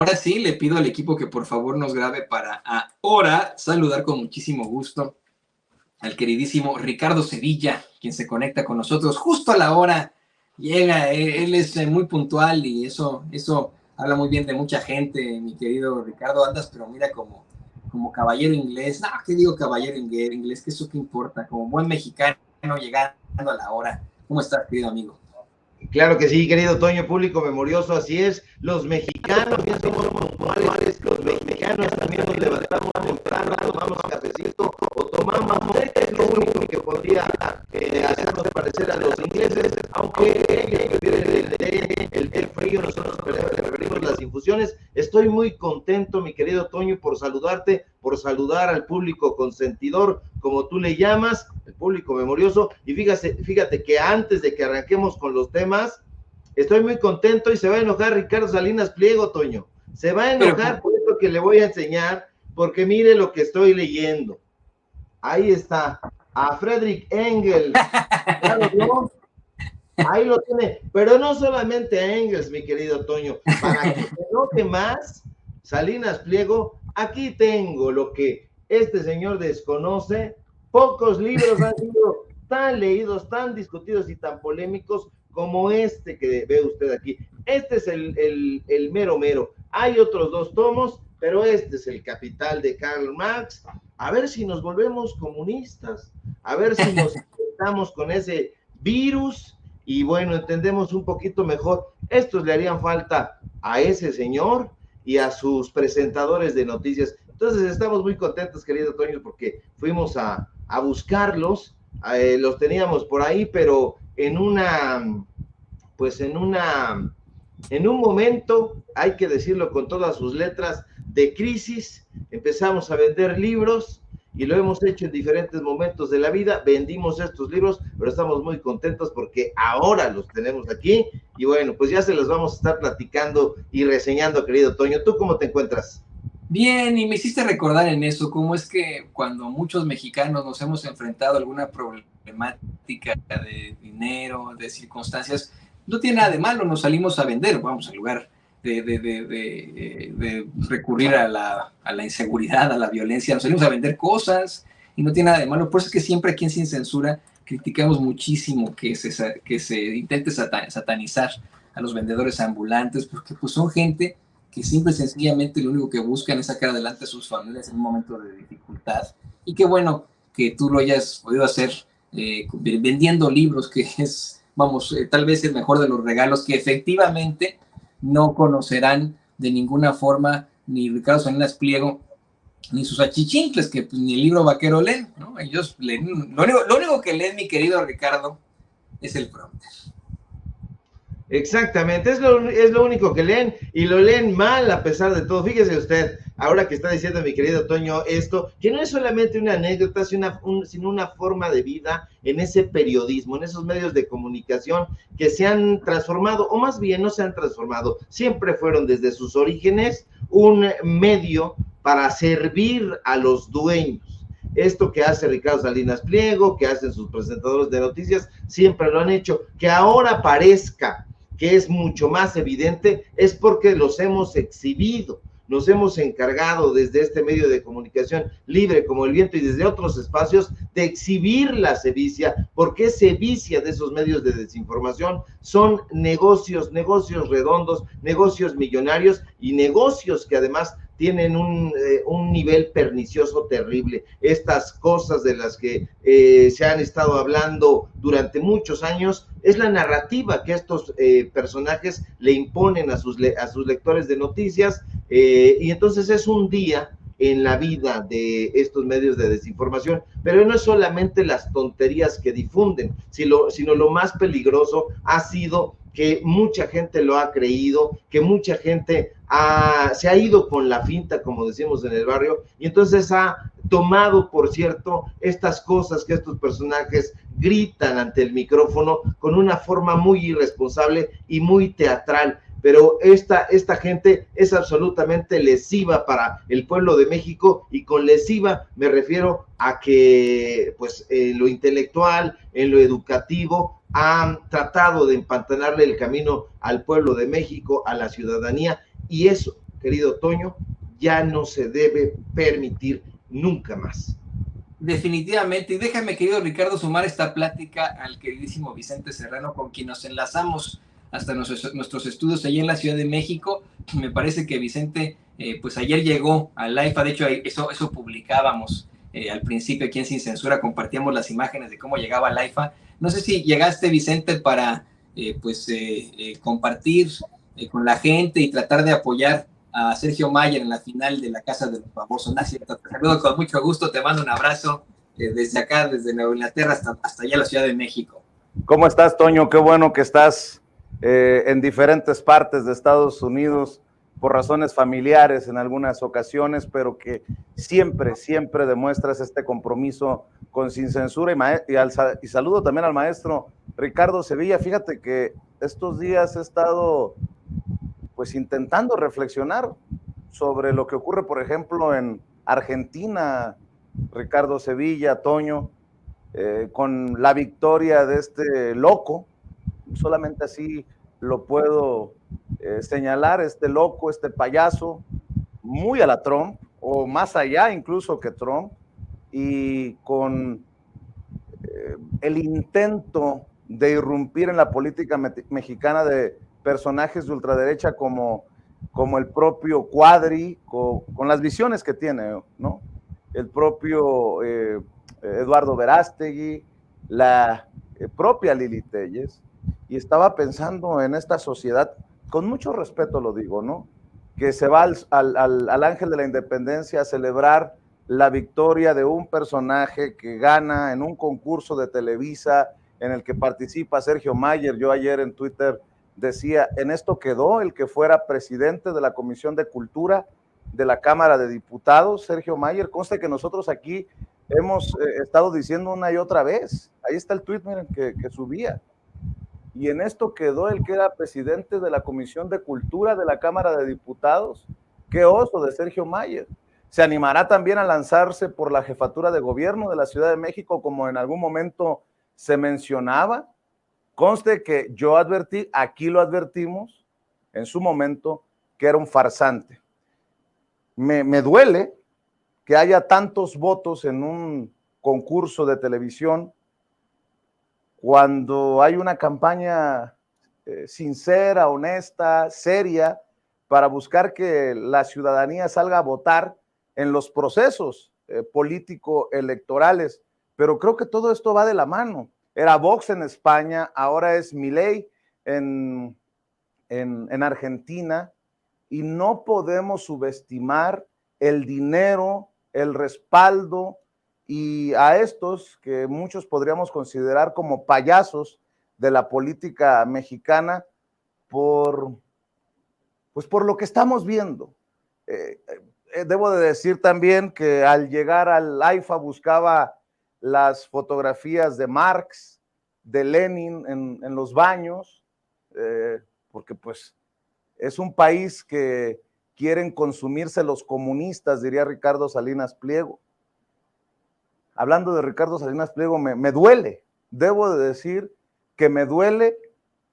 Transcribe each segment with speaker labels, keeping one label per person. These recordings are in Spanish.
Speaker 1: ahora sí le pido al equipo que por favor nos grabe para ahora saludar con muchísimo gusto al queridísimo Ricardo Sevilla, quien se conecta con nosotros justo a la hora. Llega, él es muy puntual y eso habla muy bien de mucha gente, mi querido Ricardo. Andas, pero mira, como caballero inglés. No, ¿qué digo caballero inglés? ¿Qué eso qué importa? Como buen mexicano llegando a la hora. ¿Cómo estás, querido amigo?
Speaker 2: Claro que sí, querido Toño, público memorioso, así es. Los mexicanos bien somos puntuales, los mexicanos también nos levantamos temprano, tomamos cafecito o tomamos té, que es lo único que podría hacernos parecer a los ingleses, aunque el frío, nosotros preferimos las infusiones. Estoy muy contento, mi querido Toño, por saludarte, por saludar al público consentidor, como tú le llamas, el público memorioso, y fíjate que antes de que arranquemos con los temas, estoy muy contento y se va a enojar Ricardo Salinas Pliego, Toño. Se va a enojar por esto que le voy a enseñar, porque mire lo que estoy leyendo. Ahí está, a Friedrich Engels. Claro, ¿no? Ahí lo tiene, pero no solamente a Engels, mi querido Toño, para que se enoje más, Salinas Pliego, aquí tengo lo que este señor desconoce. Pocos libros han sido tan leídos, tan discutidos y tan polémicos como este que ve usted aquí. Este es el mero mero. Hay otros dos tomos, pero este es el Capital de Karl Marx. A ver si nos volvemos comunistas, a ver si nos enfrentamos con ese virus y bueno, entendemos un poquito mejor. Estos le harían falta a ese señor y a sus presentadores de noticias. Entonces estamos muy contentos, querido Toño, porque fuimos a buscarlos, los teníamos por ahí, pero en un momento, hay que decirlo con todas sus letras, de crisis, empezamos a vender libros y lo hemos hecho en diferentes momentos de la vida. Vendimos estos libros, pero estamos muy contentos porque ahora los tenemos aquí y bueno, pues ya se los vamos a estar platicando y reseñando, querido Toño. ¿Tú cómo te encuentras?
Speaker 1: Bien, y me hiciste recordar en eso, cómo es que cuando muchos mexicanos nos hemos enfrentado a alguna problemática de dinero, de circunstancias, no tiene nada de malo, nos salimos a vender, vamos, en lugar de recurrir a la inseguridad, a la violencia, nos salimos a vender cosas y no tiene nada de malo. Por eso es que siempre aquí en Sin Censura criticamos muchísimo que se intente satanizar a los vendedores ambulantes, porque pues son gente que simple y sencillamente lo único que buscan es sacar adelante a sus familias en un momento de dificultad. Y qué bueno que tú lo hayas podido hacer vendiendo libros, que es, vamos, tal vez el mejor de los regalos que efectivamente no conocerán de ninguna forma ni Ricardo Salinas Pliego ni sus achichincles, que pues, ni el libro vaquero leen, ¿no? Ellos leen, lo único que leen, mi querido Ricardo, es el prompter.
Speaker 2: Exactamente, es lo único que leen y lo leen mal a pesar de todo. Fíjese usted, ahora que está diciendo mi querido Toño esto, que no es solamente una anécdota, sino una forma de vida en ese periodismo, en esos medios de comunicación que se han transformado, o más bien no se han transformado, siempre fueron desde sus orígenes un medio para servir a los dueños. Esto que hace Ricardo Salinas Pliego, que hacen sus presentadores de noticias, siempre lo han hecho. Que ahora parezca que es mucho más evidente, es porque los hemos exhibido, nos hemos encargado desde este medio de comunicación libre como el viento y desde otros espacios de exhibir la sevicia, porque sevicia de esos medios de desinformación son negocios redondos, negocios millonarios y negocios que además tienen un nivel pernicioso terrible. Estas cosas de las que se han estado hablando durante muchos años es la narrativa que estos personajes le imponen a sus lectores de noticias, y entonces es un día en la vida de estos medios de desinformación, pero no es solamente las tonterías que difunden, sino lo más peligroso ha sido que mucha gente lo ha creído, que mucha gente se ha ido con la finta, como decimos en el barrio, y entonces ha tomado, por cierto, estas cosas que estos personajes gritan ante el micrófono con una forma muy irresponsable y muy teatral. Pero esta gente es absolutamente lesiva para el pueblo de México, y con lesiva me refiero a que pues en lo intelectual, en lo educativo, han tratado de empantanarle el camino al pueblo de México, a la ciudadanía, y eso querido Toño, ya no se debe permitir nunca más.
Speaker 1: Definitivamente, y déjame, querido Ricardo, sumar esta plática al queridísimo Vicente Serrano, con quien nos enlazamos hasta nuestros estudios allí en la Ciudad de México. Me parece que Vicente, pues ayer llegó al IFA, de hecho eso publicábamos al principio aquí en Sin Censura, compartíamos las imágenes de cómo llegaba al IFA. No sé si llegaste, Vicente, para compartir con la gente y tratar de apoyar a Sergio Mayer en la final de la Casa de los Famosos. No es cierto, te saludo con mucho gusto, te mando un abrazo desde acá, desde Nueva Inglaterra hasta allá la Ciudad de México.
Speaker 3: ¿Cómo estás, Toño? Qué bueno que estás en diferentes partes de Estados Unidos por razones familiares en algunas ocasiones, pero que siempre demuestras este compromiso con Sin Censura y saludo también al maestro Ricardo Sevilla. Fíjate que estos días he estado pues intentando reflexionar sobre lo que ocurre, por ejemplo, en Argentina, Ricardo Sevilla, Toño, con la victoria de este loco, solamente así lo puedo señalar, este loco, este payaso, muy a la Trump, o más allá incluso que Trump, y con el intento de irrumpir en la política mexicana de personajes de ultraderecha como el propio Cuadri, con las visiones que tiene, ¿no? El propio Eduardo Verástegui, la propia Lili Telles, y estaba pensando en esta sociedad, con mucho respeto lo digo, ¿no? Que se va al Ángel de la Independencia a celebrar la victoria de un personaje que gana en un concurso de Televisa en el que participa Sergio Mayer. Yo ayer en Twitter decía, en esto quedó el que fuera presidente de la Comisión de Cultura de la Cámara de Diputados, Sergio Mayer. Conste que nosotros aquí hemos estado diciendo una y otra vez, ahí está el tuit, miren, que subía, y en esto quedó el que era presidente de la Comisión de Cultura de la Cámara de Diputados. Qué oso de Sergio Mayer. Se animará también a lanzarse por la jefatura de gobierno de la Ciudad de México, como en algún momento se mencionaba. Conste que yo advertí, aquí lo advertimos en su momento, que era un farsante. Me duele que haya tantos votos en un concurso de televisión cuando hay una campaña sincera, honesta, seria, para buscar que la ciudadanía salga a votar en los procesos político-electorales. Pero creo que todo esto va de la mano. Era Vox en España, ahora es Milei en Argentina, y no podemos subestimar el dinero, el respaldo, y a estos que muchos podríamos considerar como payasos de la política mexicana por lo que estamos viendo. Debo de decir también que al llegar al AIFA buscaba las fotografías de Marx, de Lenin en los baños, porque pues es un país que quieren consumirse los comunistas, diría Ricardo Salinas Pliego. Hablando de Ricardo Salinas Pliego, me duele, debo de decir que me duele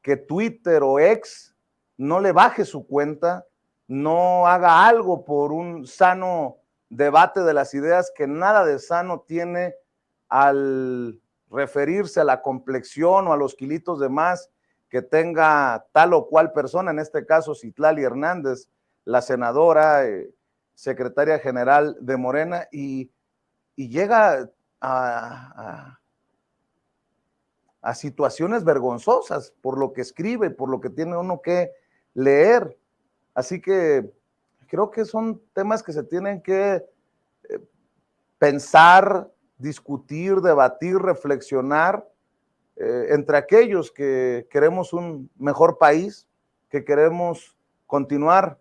Speaker 3: que Twitter o X no le baje su cuenta, no haga algo por un sano debate de las ideas, que nada de sano tiene al referirse a la complexión o a los kilitos de más que tenga tal o cual persona, en este caso Citlali Hernández, la senadora, secretaria general de Morena, y llega a situaciones vergonzosas por lo que escribe, por lo que tiene uno que leer. Así que creo que son temas que se tienen que pensar, discutir, debatir, reflexionar entre aquellos que queremos un mejor país, que queremos continuar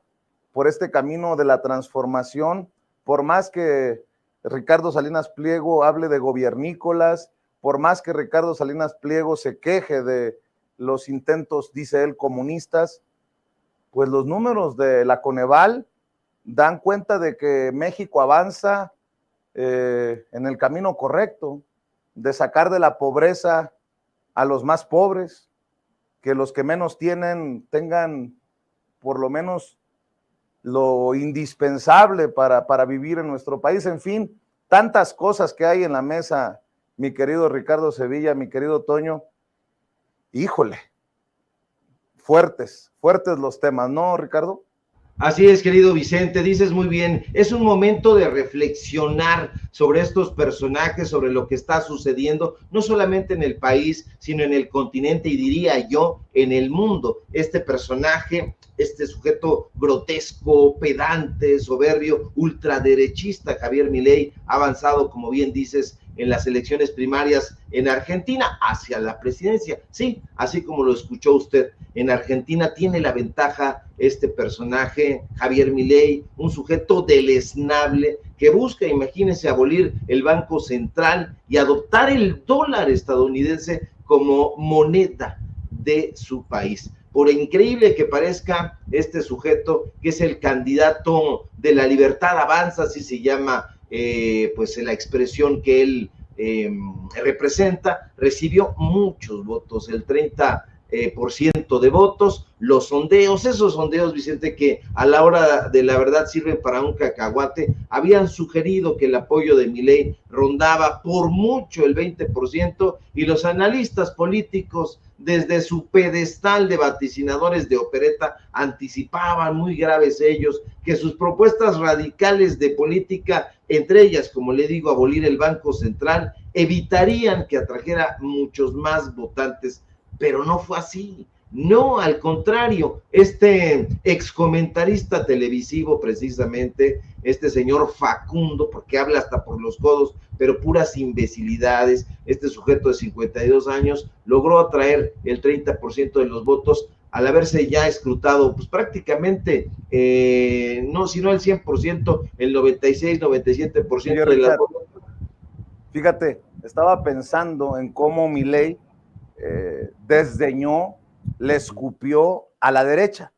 Speaker 3: por este camino de la transformación, por más que Ricardo Salinas Pliego hable de gobiernícolas, por más que Ricardo Salinas Pliego se queje de los intentos, dice él, comunistas, pues los números de la Coneval dan cuenta de que México avanza en el camino correcto, de sacar de la pobreza a los más pobres, que los que menos tienen tengan por lo menos lo indispensable para vivir en nuestro país. En fin, tantas cosas que hay en la mesa, mi querido Ricardo Sevilla, mi querido Toño. Híjole, fuertes los temas, ¿no, Ricardo?
Speaker 2: Así es, querido Vicente, dices muy bien, es un momento de reflexionar sobre estos personajes, sobre lo que está sucediendo, no solamente en el país, sino en el continente y diría yo, en el mundo. Este personaje, este sujeto grotesco, pedante, soberbio, ultraderechista, Javier Milei, ha avanzado, como bien dices, en las elecciones primarias en Argentina hacia la presidencia. Sí, así como lo escuchó usted, en Argentina tiene la ventaja este personaje, Javier Milei, un sujeto deleznable que busca, imagínense, abolir el Banco Central y adoptar el dólar estadounidense como moneda de su país. Por increíble que parezca, este sujeto, que es el candidato de la Libertad Avanza, así se llama pues la expresión que él representa, recibió muchos votos, el 30% de votos. Los sondeos, esos sondeos, Vicente, que a la hora de la verdad sirven para un cacahuate, habían sugerido que el apoyo de Milei rondaba por mucho el 20%, y los analistas políticos desde su pedestal de vaticinadores de opereta anticipaban, muy graves ellos, que sus propuestas radicales de política, entre ellas, como le digo, abolir el Banco Central, evitarían que atrajera muchos más votantes, pero no fue así. No, al contrario, este excomentarista televisivo, precisamente, este señor Facundo, porque habla hasta por los codos, pero puras imbecilidades, este sujeto de 52 años logró atraer el 30% de los votos al haberse ya escrutado, pues prácticamente, no, sino el 100%, el 96, 97% de la votos.
Speaker 3: Fíjate, estaba pensando en cómo Milei desdeñó, le escupió a la derecha,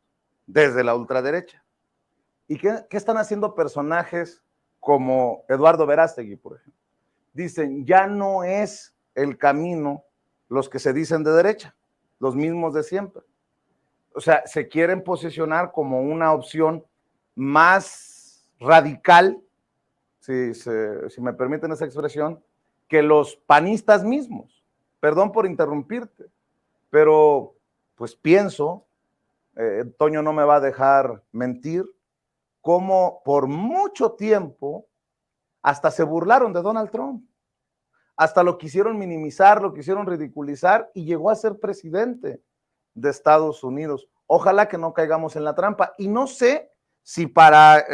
Speaker 3: desde la ultraderecha. ¿Y qué están haciendo personajes como Eduardo Verástegui, por ejemplo? Dicen, ya no es el camino los que se dicen de derecha, los mismos de siempre. O sea, se quieren posicionar como una opción más radical, si me permiten esa expresión, que los panistas mismos. Perdón por interrumpirte, pero pues pienso, Toño no me va a dejar mentir, cómo por mucho tiempo hasta se burlaron de Donald Trump, hasta lo quisieron minimizar, lo quisieron ridiculizar, y llegó a ser presidente de Estados Unidos. Ojalá que no caigamos en la trampa. Y no sé si para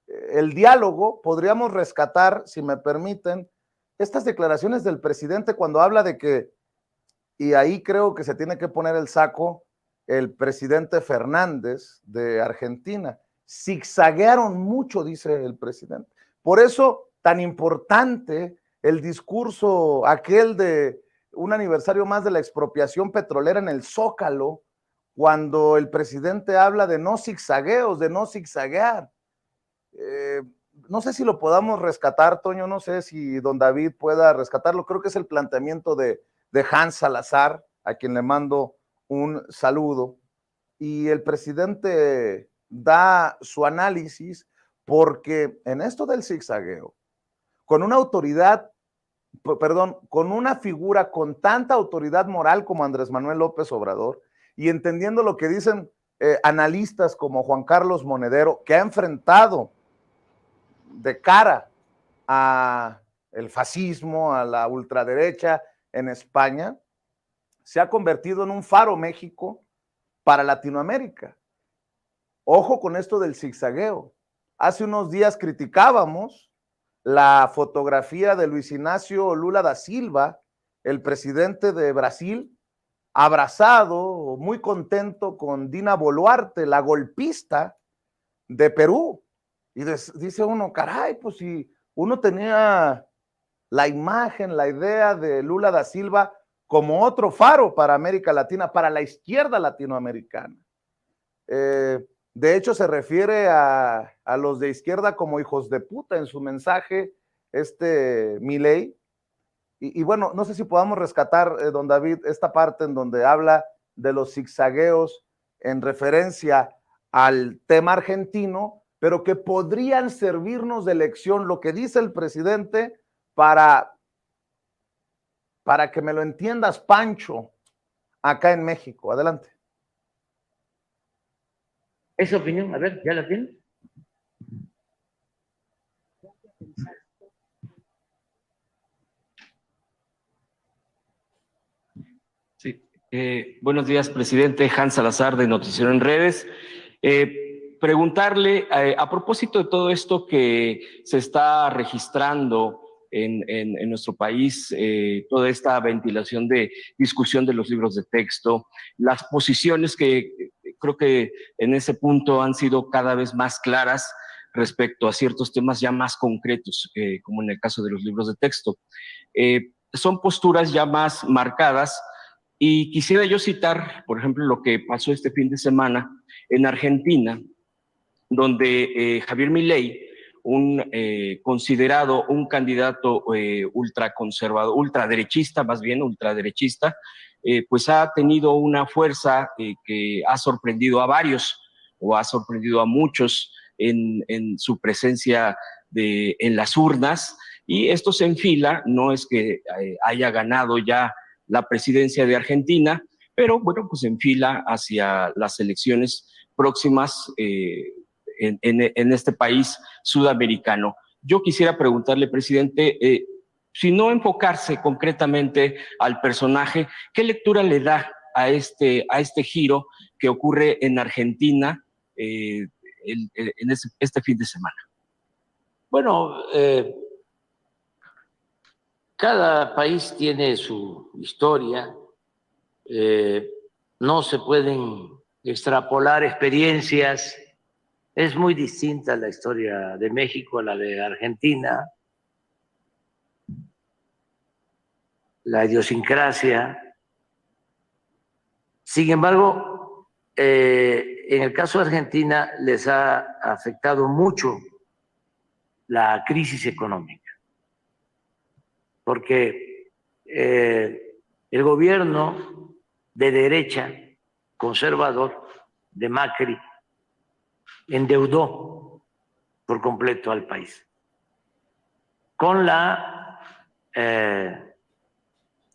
Speaker 3: el diálogo podríamos rescatar, si me permiten, estas declaraciones del presidente cuando habla de que, y ahí creo que se tiene que poner el saco, el presidente Fernández de Argentina. Zigzaguearon mucho, dice el presidente. Por eso, tan importante el discurso aquel de un aniversario más de la expropiación petrolera en el Zócalo, cuando el presidente habla de no zigzagueos, de no zigzaguear. No sé si lo podamos rescatar, Toño, no sé si don David pueda rescatarlo. Creo que es el planteamiento de Hans Salazar, a quien le mando un saludo. Y el presidente da su análisis, porque en esto del zigzagueo, con una autoridad, perdón, con una figura con tanta autoridad moral como Andrés Manuel López Obrador, y entendiendo lo que dicen analistas como Juan Carlos Monedero, que ha enfrentado de cara a el fascismo, a la ultraderecha en España, se ha convertido en un faro México para Latinoamérica. Ojo con esto del zigzagueo. Hace unos días criticábamos la fotografía de Luis Ignacio Lula da Silva, el presidente de Brasil, abrazado, muy contento con Dina Boluarte, la golpista de Perú. Y dice uno, caray, pues si uno tenía la imagen, la idea de Lula da Silva como otro faro para América Latina, para la izquierda latinoamericana. De hecho, se refiere a los de izquierda como hijos de puta en su mensaje, Milei. Y bueno, no sé si podamos rescatar, don David, esta parte en donde habla de los zigzagueos en referencia al tema argentino, pero que podrían servirnos de lección lo que dice el presidente para que me lo entiendas, Pancho, acá en México. Adelante.
Speaker 4: Esa opinión, a ver, ¿ya la tienen?
Speaker 5: Sí. Buenos días, presidente. Hans Salazar, de Noticiero en Redes. Preguntarle, a propósito de todo esto que se está registrando en nuestro país, toda esta ventilación de discusión de los libros de texto, las posiciones que creo que en ese punto han sido cada vez más claras respecto a ciertos temas ya más concretos, como en el caso de los libros de texto. Son posturas ya más marcadas. Y quisiera yo citar, por ejemplo, lo que pasó este fin de semana en Argentina, donde Javier Milei, considerado un candidato ultraconservador, ultraderechista, más bien ultraderechista, pues ha tenido una fuerza que ha sorprendido a varios o ha sorprendido a muchos en su presencia en las urnas, y esto se enfila, no es que haya ganado ya la presidencia de Argentina, pero bueno, pues enfila hacia las elecciones próximas en este país sudamericano. Yo quisiera preguntarle, presidente, si no enfocarse concretamente al personaje, ¿qué lectura le da a este giro que ocurre en Argentina en este fin de semana?
Speaker 4: Bueno, cada país tiene su historia, no se pueden extrapolar experiencias. Es muy distinta la historia de México a la de Argentina, la idiosincrasia. Sin embargo, en el caso de Argentina les ha afectado mucho la crisis económica, porque el gobierno de derecha conservador de Macri endeudó por completo al país con la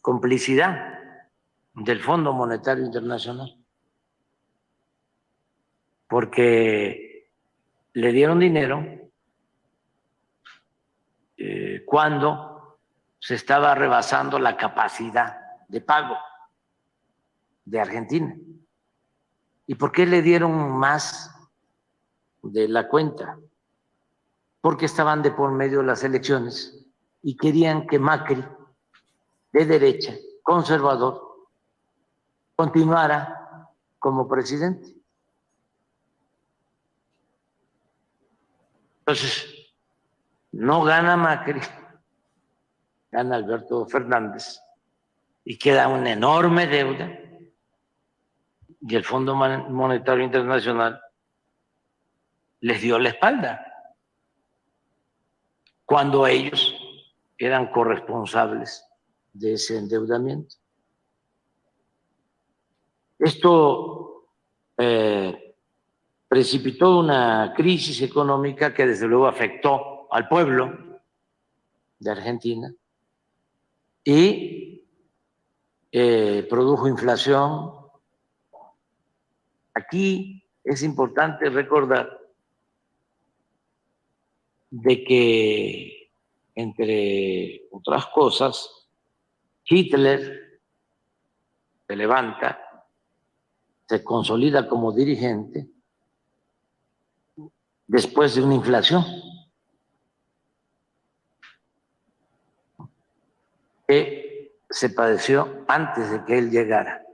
Speaker 4: complicidad del Fondo Monetario Internacional, porque le dieron dinero cuando se estaba rebasando la capacidad de pago de Argentina. ¿Y por qué le dieron más de la cuenta? Porque estaban de por medio las elecciones y querían que Macri, de derecha, conservador, continuara como presidente. Entonces, no gana Macri, gana Alberto Fernández y queda una enorme deuda, y el Fondo Monetario Internacional les dio la espalda cuando ellos eran corresponsables de ese endeudamiento. Esto precipitó una crisis económica que desde luego afectó al pueblo de Argentina y produjo inflación. Aquí es importante recordar de que, entre otras cosas, Hitler se levanta, se consolida como dirigente después de una inflación que se padeció antes de que él llegara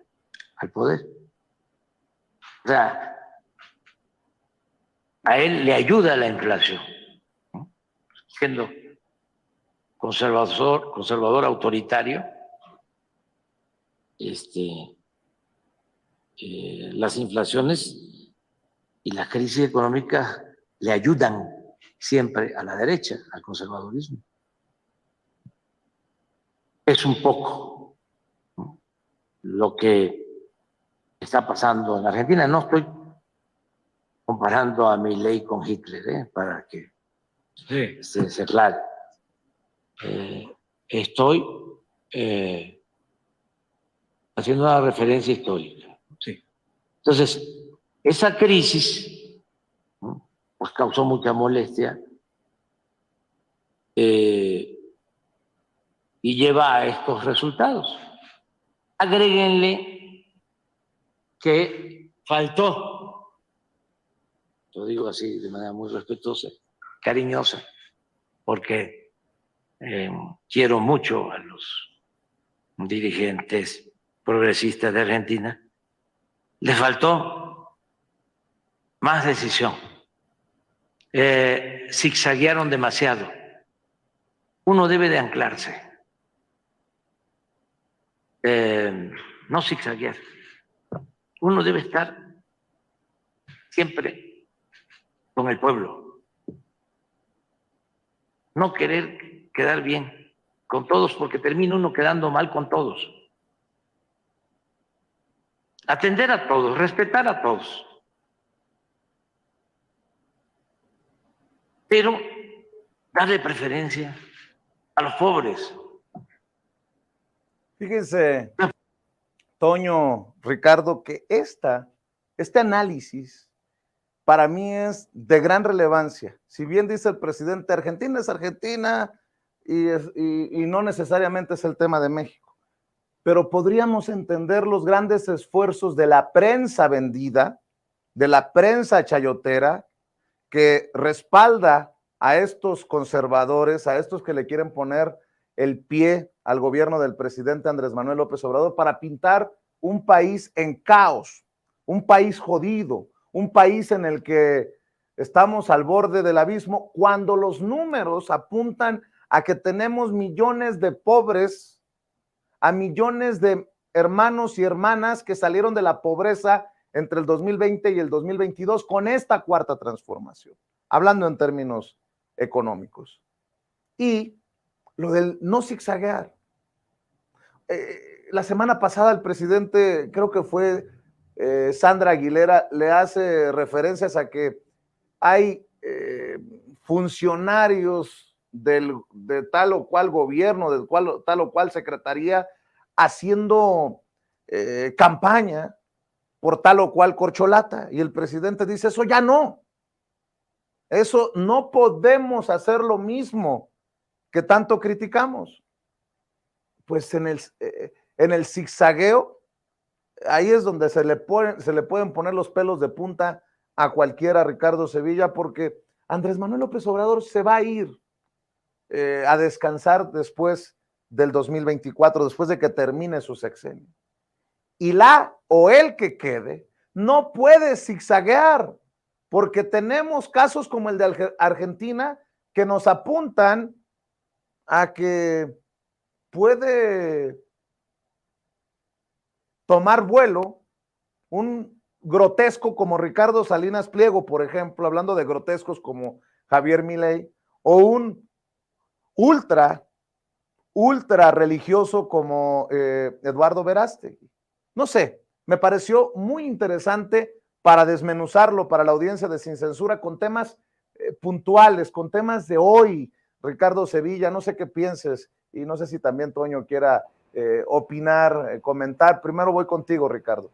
Speaker 4: al poder. O sea, a él le ayuda la inflación, ¿no? Siendo conservador autoritario, las inflaciones y la crisis económica le ayudan siempre a la derecha, al conservadurismo. Es un poco, ¿no?, lo que está pasando en Argentina. No estoy comparando a Milei con Hitler, para que se aclare. Estoy haciendo una referencia histórica.
Speaker 5: Sí.
Speaker 4: Entonces, esa crisis, ¿no?, pues causó mucha molestia y lleva a estos resultados. Agréguenle que faltó, lo digo así de manera muy respetuosa, cariñosa, porque quiero mucho a los dirigentes progresistas de Argentina, les faltó más decisión. Zigzaguearon demasiado. Uno debe de anclarse. No zigzaguear. Uno debe estar siempre con el pueblo. No querer quedar bien con todos, porque termina uno quedando mal con todos. Atender a todos, respetar a todos. Pero darle preferencia a los pobres.
Speaker 3: Fíjense, Toño, Ricardo, que este análisis para mí es de gran relevancia. Si bien dice el presidente, Argentina es Argentina y no necesariamente es el tema de México, pero podríamos entender los grandes esfuerzos de la prensa vendida, de la prensa chayotera, que respalda a estos conservadores, a estos que le quieren poner el pie al gobierno del presidente Andrés Manuel López Obrador para pintar un país en caos, un país jodido, un país en el que estamos al borde del abismo, cuando los números apuntan a que tenemos millones de pobres, a millones de hermanos y hermanas que salieron de la pobreza entre el 2020 y el 2022 con esta cuarta transformación, hablando en términos económicos. Y lo del no zigzaguear. La semana pasada el presidente, creo que fue Sandra Aguilera, le hace referencias a que hay funcionarios de tal o cual gobierno, de tal o cual secretaría, haciendo campaña por tal o cual corcholata. Y el presidente dice, eso ya no. Eso no podemos hacer lo mismo que tanto criticamos. Pues en el zigzagueo, ahí es donde se le pueden poner los pelos de punta a cualquiera, Ricardo Sevilla, porque Andrés Manuel López Obrador se va a ir a descansar después del 2024, después de que termine su sexenio. Y la o el que quede no puede zigzaguear, porque tenemos casos como el de Argentina que nos apuntan a que puede tomar vuelo un grotesco como Ricardo Salinas Pliego, por ejemplo, hablando de grotescos como Javier Milei, o un ultra religioso como Eduardo Verástegui. No sé, me pareció muy interesante para desmenuzarlo para la audiencia de Sin Censura con temas puntuales, con temas de hoy. Ricardo Sevilla, no sé qué pienses y no sé si también Toño quiera opinar, comentar. Primero voy contigo, Ricardo.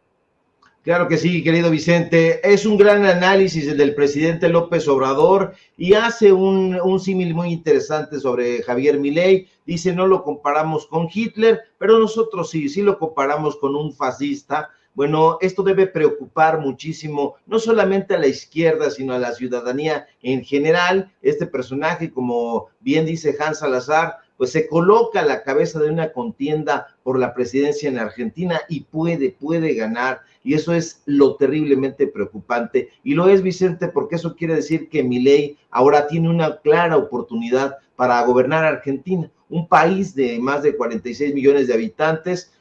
Speaker 2: Claro que sí, querido Vicente. Es un gran análisis el del presidente López Obrador y hace un símil muy interesante sobre Javier Milei. Dice, no lo comparamos con Hitler, pero nosotros sí lo comparamos con un fascista. Bueno, esto debe preocupar muchísimo, no solamente a la izquierda, sino a la ciudadanía en general. Este personaje, como bien dice Hans Salazar, pues se coloca a la cabeza de una contienda por la presidencia en Argentina y puede ganar. Y eso es lo terriblemente preocupante. Y lo es, Vicente, porque eso quiere decir que Milei ahora tiene una clara oportunidad para gobernar Argentina, un país de más de 46 millones de habitantes,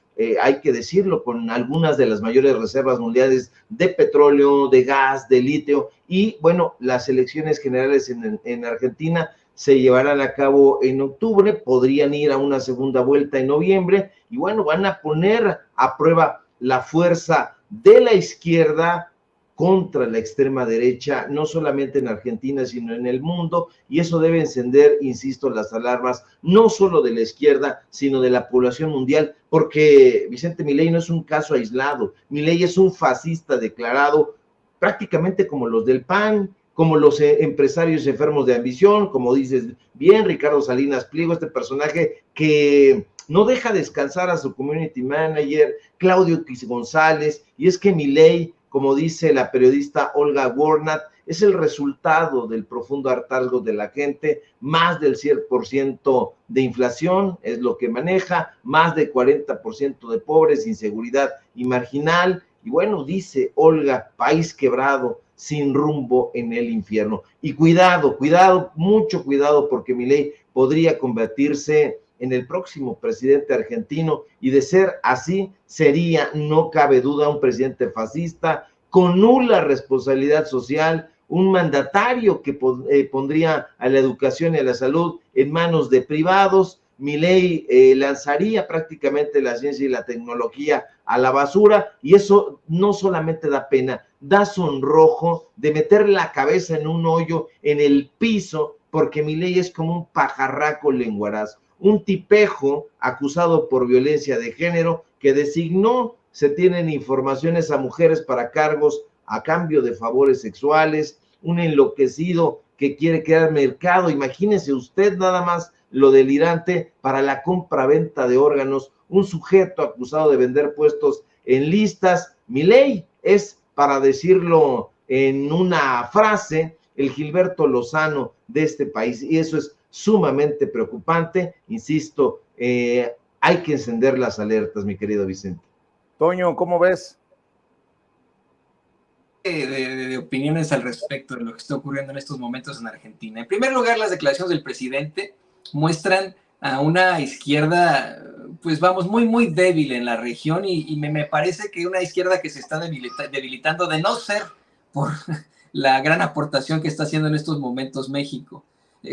Speaker 2: hay que decirlo, con algunas de las mayores reservas mundiales de petróleo, de gas, de litio. Y bueno, las elecciones generales en Argentina se llevarán a cabo en octubre, podrían ir a una segunda vuelta en noviembre, y bueno, van a poner a prueba la fuerza de la izquierda contra la extrema derecha, no solamente en Argentina, sino en el mundo, y eso debe encender, insisto, las alarmas, no solo de la izquierda, sino de la población mundial, porque Vicente Milei no es un caso aislado, Milei es un fascista declarado, prácticamente como los del PAN, como los empresarios enfermos de ambición, como dices bien, Ricardo Salinas Pliego, este personaje que no deja descansar a su community manager, Claudio González, y es que Milei, como dice la periodista Olga Warnat, es el resultado del profundo hartazgo de la gente, más del 100% de inflación es lo que maneja, más del 40% de pobres, inseguridad y marginal, y bueno, dice Olga, país quebrado, sin rumbo en el infierno. Y cuidado, mucho cuidado, porque Milei podría convertirse en el próximo presidente argentino, y de ser así, sería, no cabe duda, un presidente fascista, con nula responsabilidad social, un mandatario que pondría a la educación y a la salud en manos de privados. Milei lanzaría prácticamente la ciencia y la tecnología a la basura, y eso no solamente da pena, da sonrojo de meter la cabeza en un hoyo en el piso, porque Milei es como un pajarraco lenguaraz, un tipejo acusado por violencia de género que designó, se tienen informaciones, a mujeres para cargos a cambio de favores sexuales, un enloquecido que quiere crear mercado, imagínese usted nada más lo delirante, para la compra-venta de órganos, un sujeto acusado de vender puestos en listas. Milei es, para decirlo en una frase, el Gilberto Lozano de este país, y eso es sumamente preocupante. Insisto, hay que encender las alertas, mi querido Vicente.
Speaker 3: Toño, ¿cómo ves?
Speaker 1: De opiniones al respecto de lo que está ocurriendo en estos momentos en Argentina. En primer lugar, las declaraciones del presidente muestran a una izquierda, pues vamos, muy débil en la región, y me parece que una izquierda que se está debilitando, de no ser por la gran aportación que está haciendo en estos momentos México.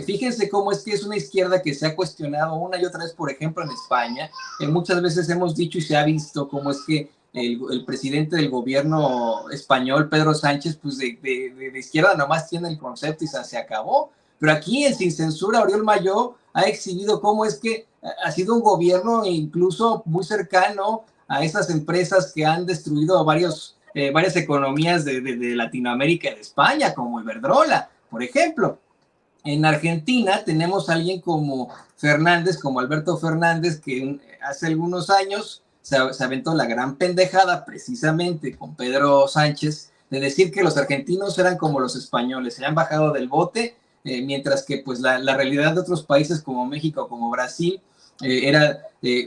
Speaker 1: Fíjense cómo es que es una izquierda que se ha cuestionado una y otra vez, por ejemplo, en España. Muchas veces hemos dicho y se ha visto cómo es que el presidente del gobierno español, Pedro Sánchez, pues de izquierda nomás tiene el concepto y se acabó. Pero aquí en Sin Censura, Oriol Mayó ha exhibido cómo es que ha sido un gobierno incluso muy cercano a esas empresas que han destruido varias economías de Latinoamérica y de España, como Iberdrola, por ejemplo. En Argentina tenemos a alguien como Fernández, como Alberto Fernández, que hace algunos años se aventó la gran pendejada precisamente con Pedro Sánchez de decir que los argentinos eran como los españoles, se han bajado del bote, mientras que pues la realidad de otros países como México, como Brasil, era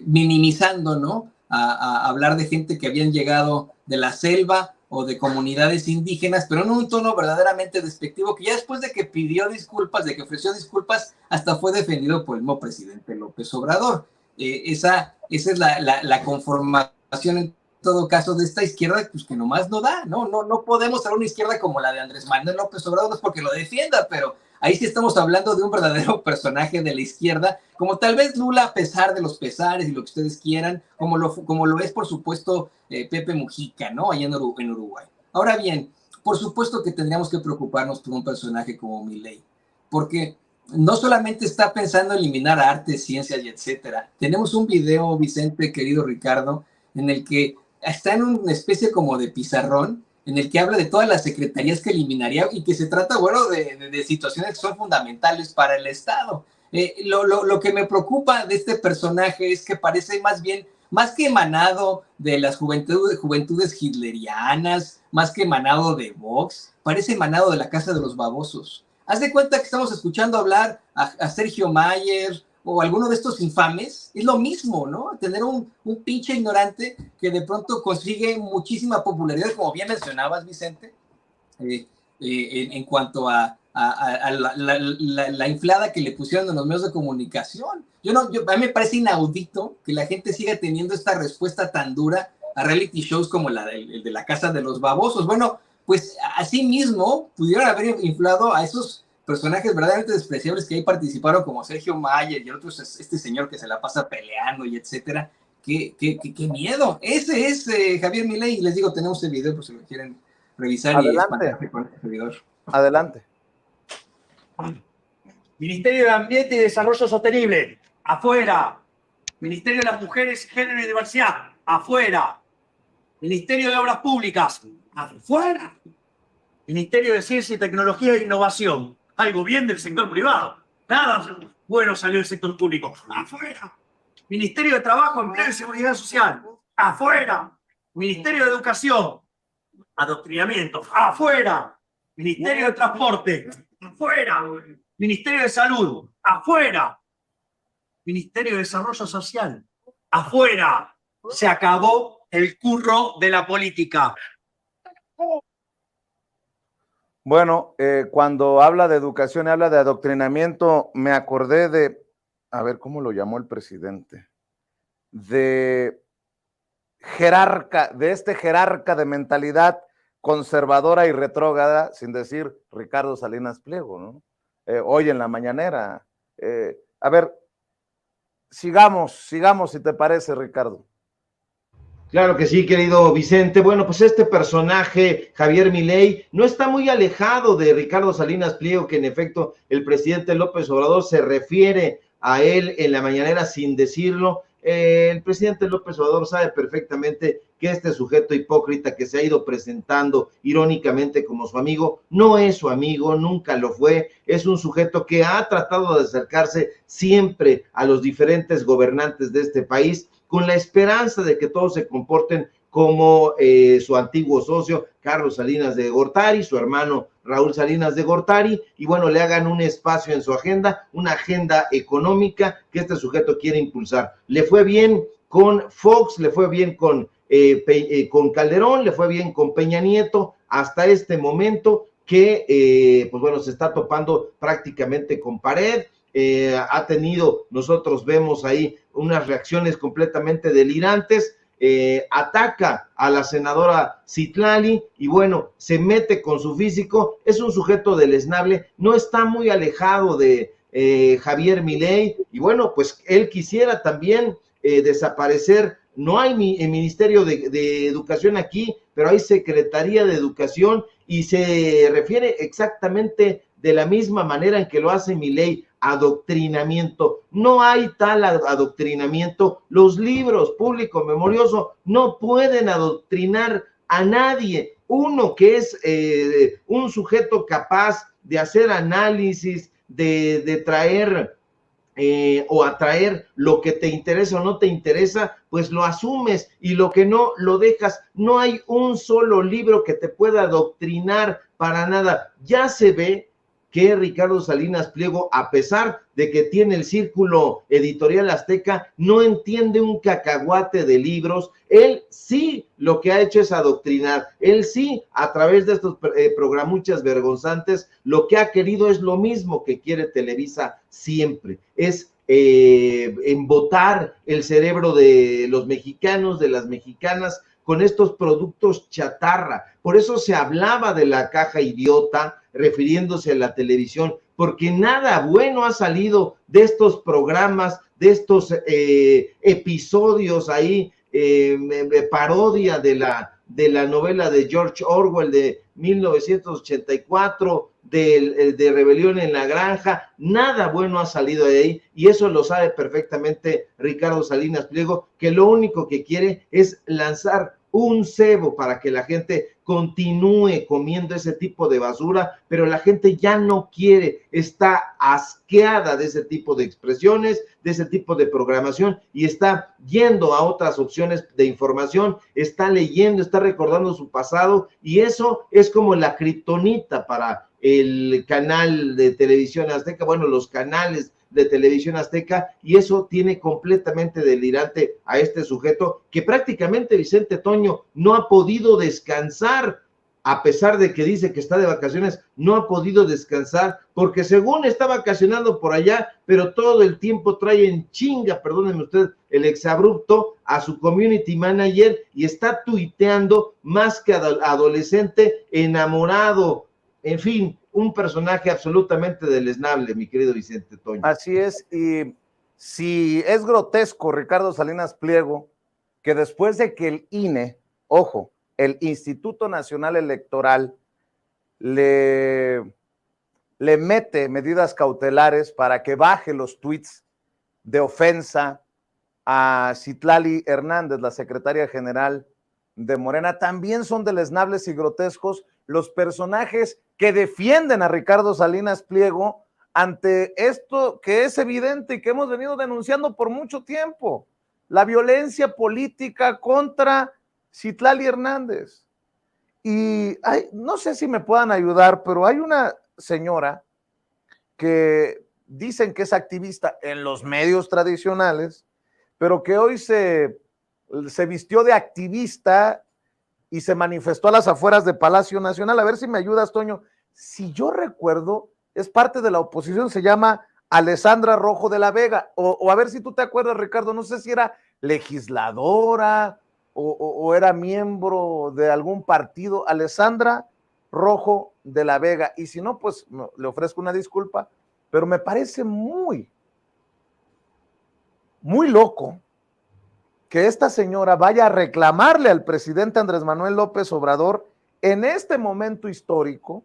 Speaker 1: minimizando, ¿no? A hablar de gente que habían llegado de la selva o de comunidades indígenas, pero en un tono verdaderamente despectivo, que ya después de que pidió disculpas, de que ofreció disculpas, hasta fue defendido por el mismo presidente López Obrador. Esa es la conformación en todo caso de esta izquierda, pues que nomás no da, no podemos ser una izquierda como la de Andrés Manuel López Obrador, no es porque lo defienda, pero ahí sí estamos hablando de un verdadero personaje de la izquierda, como tal vez Lula, a pesar de los pesares y lo que ustedes quieran, como lo es, por supuesto, Pepe Mujica, ¿no? Allá en Uruguay. Ahora bien, por supuesto que tendríamos que preocuparnos por un personaje como Milei, porque no solamente está pensando en eliminar arte, ciencias y etcétera. Tenemos un video, Vicente, querido Ricardo, en el que está en una especie como de pizarrón, en el que habla de todas las secretarías que eliminaría, y que se trata, bueno, de situaciones que son fundamentales para el Estado. Lo que me preocupa de este personaje es que parece más bien, más que emanado de las juventudes hitlerianas, más que emanado de Vox, parece emanado de la Casa de los Babosos. Haz de cuenta que estamos escuchando hablar a Sergio Mayer o alguno de estos infames, es lo mismo, ¿no? Tener un pinche ignorante que de pronto consigue muchísima popularidad, como bien mencionabas, Vicente, en cuanto a la inflada que le pusieron en los medios de comunicación. A mí me parece inaudito que la gente siga teniendo esta respuesta tan dura a reality shows como el de la Casa de los Babosos. Bueno, pues así mismo pudieron haber inflado a esos personajes verdaderamente despreciables que ahí participaron, como Sergio Mayer y otros, este señor que se la pasa peleando y ¡Qué miedo! Ese es Javier Milei, y les digo, tenemos el video por si lo quieren revisar y espantarse con este servidor.
Speaker 3: Adelante.
Speaker 6: Ministerio de Ambiente y Desarrollo Sostenible, afuera. Ministerio de las Mujeres, Género y Diversidad, afuera. Ministerio de Obras Públicas, afuera. Ministerio de Ciencia y Tecnología e Innovación, algo bien del sector privado. Nada bueno salió del sector público, afuera. Ministerio de Trabajo, Empleo y Seguridad Social, afuera. Ministerio de Educación, adoctrinamiento, afuera. Ministerio de Transporte, afuera. Ministerio de Salud, afuera. Ministerio de Desarrollo Social, afuera. Se acabó el curro de la política.
Speaker 3: Bueno, cuando habla de educación y habla de adoctrinamiento, me acordé de, a ver, ¿cómo lo llamó el presidente? De jerarca, de este jerarca de mentalidad conservadora y retrógrada, sin decir Ricardo Salinas Pliego, ¿no? Hoy en la mañanera. A ver, sigamos, si te parece, Ricardo.
Speaker 2: Claro que sí, querido Vicente. Bueno, pues este personaje, Javier Milei, no está muy alejado de Ricardo Salinas Pliego, que en efecto el presidente López Obrador se refiere a él en la mañanera sin decirlo. El presidente López Obrador sabe perfectamente que este sujeto hipócrita que se ha ido presentando irónicamente como su amigo, no es su amigo, nunca lo fue, es un sujeto que ha tratado de acercarse siempre a los diferentes gobernantes de este país, con la esperanza de que todos se comporten como su antiguo socio, Carlos Salinas de Gortari, su hermano Raúl Salinas de Gortari, y bueno, le hagan un espacio en su agenda, una agenda económica que este sujeto quiere impulsar. Le fue bien con Fox, le fue bien con Calderón, le fue bien con Peña Nieto, hasta este momento que, pues bueno, se está topando prácticamente con pared. Ha tenido, nosotros vemos ahí unas reacciones completamente delirantes, ataca a la senadora Citlali y bueno, se mete con su físico, es un sujeto deleznable, no está muy alejado de Javier Milei y bueno, pues él quisiera también desaparecer. No hay Ministerio de Educación aquí, pero hay Secretaría de Educación y se refiere exactamente de la misma manera en que lo hace Milei, adoctrinamiento. No hay tal adoctrinamiento. Los libros público memorioso no pueden adoctrinar a nadie. Uno que es un sujeto capaz de hacer análisis, de traer o atraer lo que te interesa o no te interesa, pues lo asumes y lo que no, lo dejas. No hay un solo libro que te pueda adoctrinar para nada. Ya se ve que Ricardo Salinas Pliego, a pesar de que tiene el círculo editorial azteca, no entiende un cacahuate de libros. Él sí lo que ha hecho es adoctrinar. Él sí, a través de estos programuchas vergonzantes, lo que ha querido es lo mismo que quiere Televisa siempre, es embotar el cerebro de los mexicanos, de las mexicanas, con estos productos chatarra. Por eso se hablaba de la caja idiota, refiriéndose a la televisión, porque nada bueno ha salido de estos programas, de estos episodios ahí, parodia de la novela de George Orwell de 1984, de Rebelión en la Granja. Nada bueno ha salido de ahí, y eso lo sabe perfectamente Ricardo Salinas Pliego, que lo único que quiere es lanzar un cebo para que la gente continúe comiendo ese tipo de basura, pero la gente ya no quiere, está asqueada de ese tipo de expresiones, de ese tipo de programación, y está yendo a otras opciones de información, está leyendo, está recordando su pasado, y eso es como la kriptonita para el canal de televisión azteca, bueno, los canales de televisión azteca, y eso tiene completamente delirante a este sujeto que prácticamente, Vicente Toño, no ha podido descansar, a pesar de que dice que está de vacaciones, no ha podido descansar, porque según está vacacionando por allá, pero todo el tiempo trae en chinga, perdónenme usted, el exabrupto a su community manager, y está tuiteando más que adolescente enamorado, en fin, un personaje absolutamente deleznable, mi querido Vicente Toño.
Speaker 3: Así es, y si es grotesco Ricardo Salinas Pliego, que después de que el INE, ojo, el Instituto Nacional Electoral le mete medidas cautelares para que baje los tweets de ofensa a Citlali Hernández, la secretaria general de Morena. También son deleznables y grotescos los personajes que defienden a Ricardo Salinas Pliego ante esto que es evidente y que hemos venido denunciando por mucho tiempo, la violencia política contra Citlali Hernández. Y no sé si me puedan ayudar, pero hay una señora que dicen que es activista en los medios tradicionales, pero que hoy se vistió de activista y se manifestó a las afueras de Palacio Nacional. A ver si me ayudas, Toño. Si yo recuerdo, es parte de la oposición, se llama Alessandra Rojo de la Vega, o a ver si tú te acuerdas, Ricardo, no sé si era legisladora o era miembro de algún partido, Alessandra Rojo de la Vega, y si no, pues no, le ofrezco una disculpa, pero me parece muy loco que esta señora vaya a reclamarle al presidente Andrés Manuel López Obrador en este momento histórico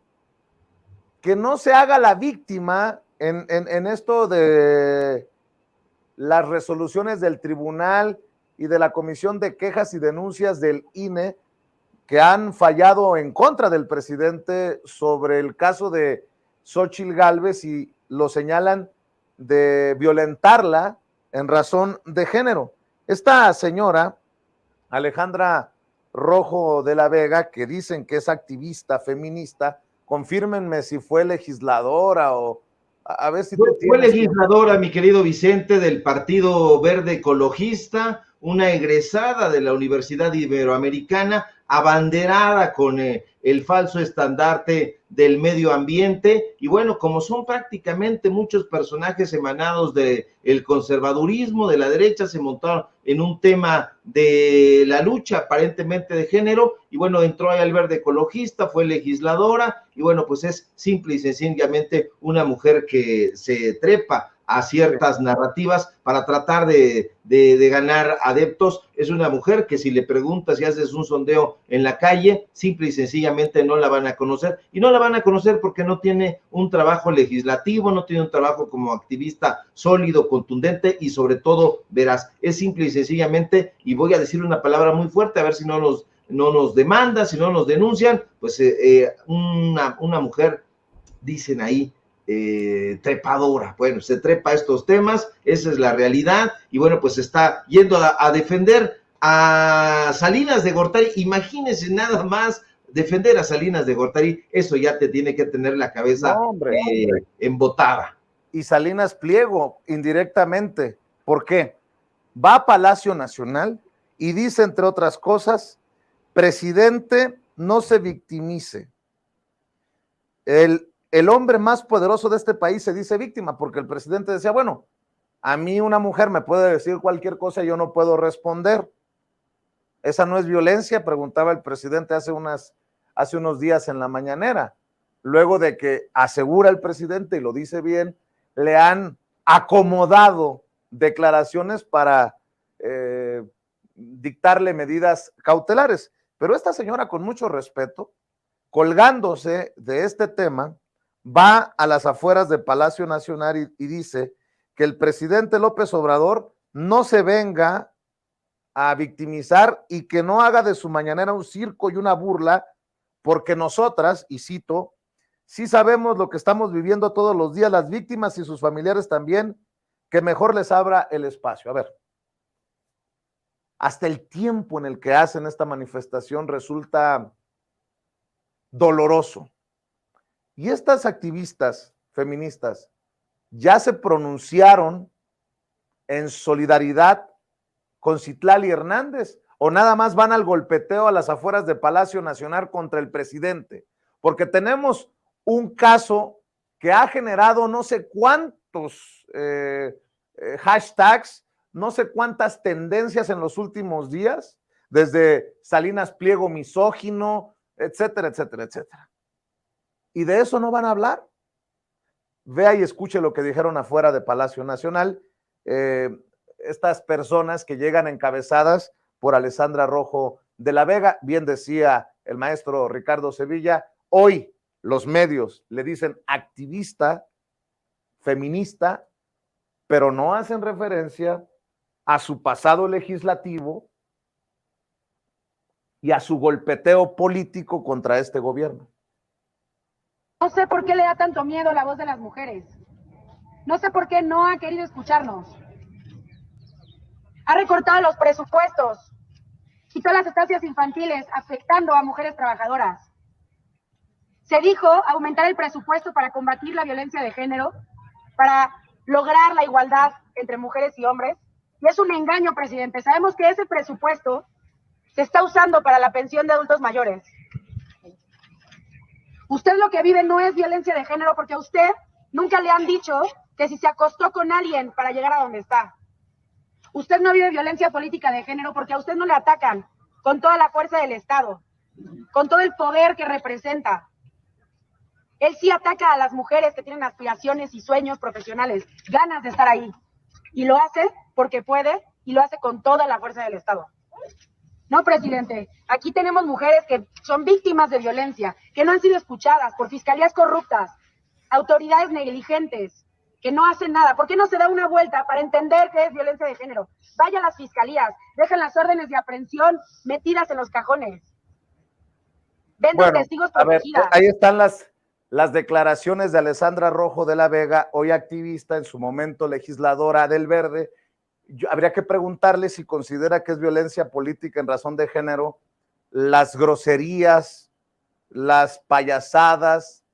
Speaker 3: que no se haga la víctima en esto de las resoluciones del tribunal y de la Comisión de Quejas y Denuncias del INE que han fallado en contra del presidente sobre el caso de Xóchitl Gálvez y lo señalan de violentarla en razón de género. Esta señora, Alejandra Rojo de la Vega, que dicen que es activista feminista, confírmenme si fue legisladora o a ver si
Speaker 2: fue legisladora, mi querido Vicente, del Partido Verde Ecologista, una egresada de la Universidad Iberoamericana, abanderada con el falso estandarte del medio ambiente, y bueno, como son prácticamente muchos personajes emanados del conservadurismo, de la derecha, se montaron en un tema de la lucha aparentemente de género, y bueno, entró ahí al Verde Ecologista, fue legisladora, y bueno, pues es simple y sencillamente una mujer que se trepa a ciertas narrativas para tratar de ganar adeptos. Es una mujer que si le preguntas y haces un sondeo en la calle, simple y sencillamente no la van a conocer, y no la van a conocer porque no tiene un trabajo legislativo, no tiene un trabajo como activista sólido, contundente y sobre todo veraz. Es simple y sencillamente, y voy a decir una palabra muy fuerte, a ver si no nos demandan, si no nos denuncian, pues una mujer, dicen ahí, trepadora. Bueno, se trepa a estos temas, esa es la realidad, y bueno, pues está yendo a defender a Salinas de Gortari. Imagínense nada más defender a Salinas de Gortari, eso ya te tiene que tener la cabeza embotada.
Speaker 3: Y Salinas Pliego, indirectamente, ¿por qué? Va a Palacio Nacional y dice, entre otras cosas, presidente, no se victimice. El hombre más poderoso de este país se dice víctima, porque el presidente decía, bueno, a mí una mujer me puede decir cualquier cosa y yo no puedo responder. ¿Esa no es violencia?, preguntaba el presidente hace unos días en la mañanera. Luego de que asegura el presidente, y lo dice bien, le han acomodado declaraciones para dictarle medidas cautelares. Pero esta señora, con mucho respeto, colgándose de este tema, va a las afueras de Palacio Nacional y dice que el presidente López Obrador no se venga a victimizar y que no haga de su mañanera un circo y una burla, porque nosotras, y cito, sí sabemos lo que estamos viviendo todos los días, las víctimas y sus familiares también, que mejor les abra el espacio. A ver, hasta el tiempo en el que hacen esta manifestación resulta doloroso. Y estas activistas feministas ya se pronunciaron en solidaridad con Citlali Hernández, o nada más van al golpeteo a las afueras de Palacio Nacional contra el presidente, porque tenemos un caso que ha generado no sé cuántos hashtags, no sé cuántas tendencias en los últimos días, desde Salinas Pliego misógino, etcétera, etcétera, etcétera. Y de eso no van a hablar. Vea y escuche lo que dijeron afuera de Palacio Nacional estas personas que llegan encabezadas por Alessandra Rojo de la Vega. Bien decía el maestro Ricardo Sevilla, hoy los medios le dicen activista, feminista, pero no hacen referencia a su pasado legislativo y a su golpeteo político contra este gobierno.
Speaker 7: No sé por qué le da tanto miedo la voz de las mujeres. No sé por qué no ha querido escucharnos. Ha recortado los presupuestos, quitó las estancias infantiles, afectando a mujeres trabajadoras. Se dijo aumentar el presupuesto para combatir la violencia de género, para lograr la igualdad entre mujeres y hombres. Y es un engaño, presidente. Sabemos que ese presupuesto se está usando para la pensión de adultos mayores. Usted lo que vive no es violencia de género porque a usted nunca le han dicho que si se acostó con alguien para llegar a donde está. Usted no vive violencia política de género porque a usted no le atacan con toda la fuerza del Estado, con todo el poder que representa. Él sí ataca a las mujeres que tienen aspiraciones y sueños profesionales, ganas de estar ahí. Y lo hace porque puede y lo hace con toda la fuerza del Estado. No, presidente, aquí tenemos mujeres que son víctimas de violencia, que no han sido escuchadas por fiscalías corruptas, autoridades negligentes, que no hacen nada. ¿Por qué no se da una vuelta para entender qué es violencia de género? Vaya a las fiscalías, dejan las órdenes de aprehensión metidas en los cajones. Venden testigos protegidas.
Speaker 3: Ahí están las declaraciones de Alessandra Rojo de la Vega, hoy activista, en su momento legisladora del Verde. Habría que preguntarle si considera que es violencia política en razón de género las groserías, las payasadas,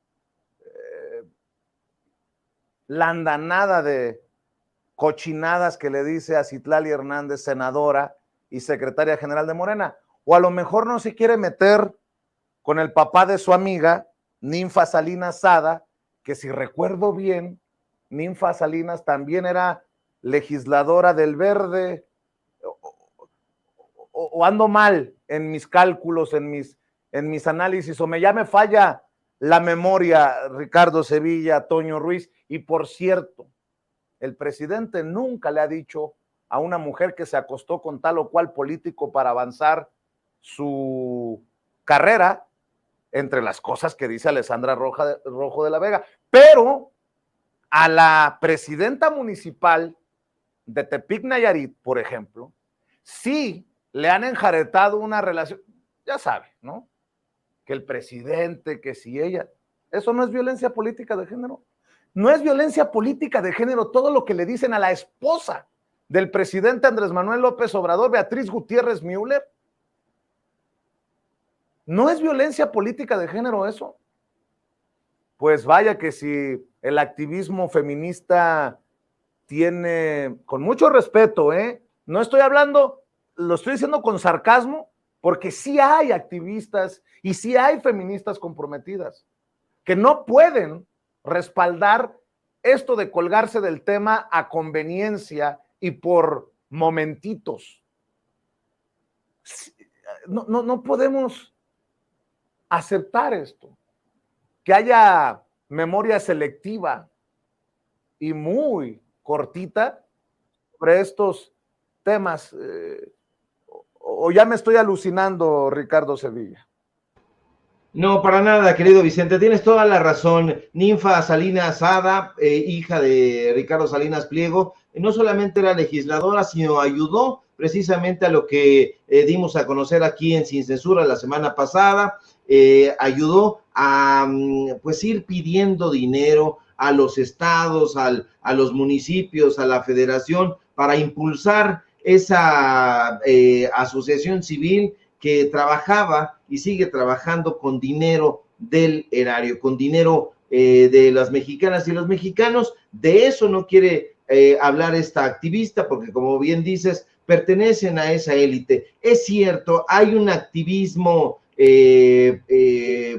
Speaker 3: la andanada de cochinadas que le dice a Citlali Hernández, senadora y secretaria general de Morena. O a lo mejor no se quiere meter con el papá de su amiga, Ninfa Salinas Sada, que si recuerdo bien, Ninfa Salinas también era legisladora del Verde, o ando mal en mis cálculos, en mis análisis, o ya me falla la memoria, Ricardo Sevilla, Toño Ruiz. Y por cierto, el presidente nunca le ha dicho a una mujer que se acostó con tal o cual político para avanzar su carrera, entre las cosas que dice Alessandra Rojo de la Vega, pero a la presidenta municipal de Tepic Nayarit, por ejemplo, sí le han enjaretado una relación, ya sabe, ¿no? Que el presidente, que si ella, eso no es violencia política de género. No es violencia política de género todo lo que le dicen a la esposa del presidente Andrés Manuel López Obrador, Beatriz Gutiérrez Müller. ¿No es violencia política de género eso? Pues vaya que si el activismo feminista tiene, con mucho respeto, no estoy hablando, lo estoy diciendo con sarcasmo, porque sí hay activistas y sí hay feministas comprometidas que no pueden respaldar esto de colgarse del tema a conveniencia y por momentitos. No podemos aceptar esto, que haya memoria selectiva y muy cortita sobre estos temas, o ya me estoy alucinando, Ricardo Sevilla.
Speaker 2: No, para nada, querido Vicente, tienes toda la razón. Ninfa Salinas Sada, hija de Ricardo Salinas Pliego, no solamente era legisladora, sino ayudó precisamente a lo que dimos a conocer aquí en Sin Censura la semana pasada, ayudó a pues ir pidiendo dinero a los estados, a los municipios, a la federación, para impulsar esa asociación civil que trabajaba y sigue trabajando con dinero del erario, con dinero de las mexicanas y los mexicanos. De eso no quiere hablar esta activista, porque como bien dices, pertenecen a esa élite. Es cierto, hay un activismo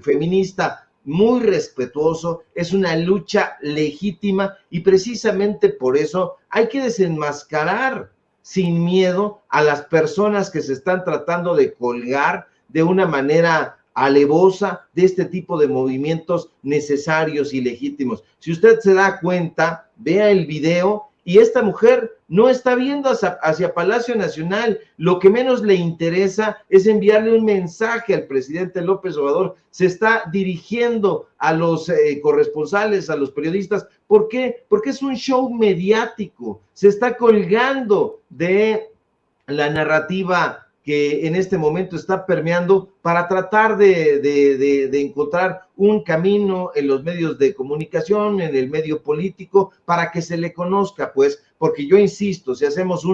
Speaker 2: feminista muy respetuoso, es una lucha legítima y precisamente por eso hay que desenmascarar sin miedo a las personas que se están tratando de colgar de una manera alevosa de este tipo de movimientos necesarios y legítimos. Si usted se da cuenta, vea el video y esta mujer no está viendo hacia Palacio Nacional. Lo que menos le interesa es enviarle un mensaje al presidente López Obrador. Se está dirigiendo a los corresponsales, a los periodistas. ¿Por qué? Porque es un show mediático. Se está colgando de la narrativa que en este momento está permeando para tratar de encontrar un camino en los medios de comunicación, en el medio político, para que se le conozca, pues, porque yo insisto, si hacemos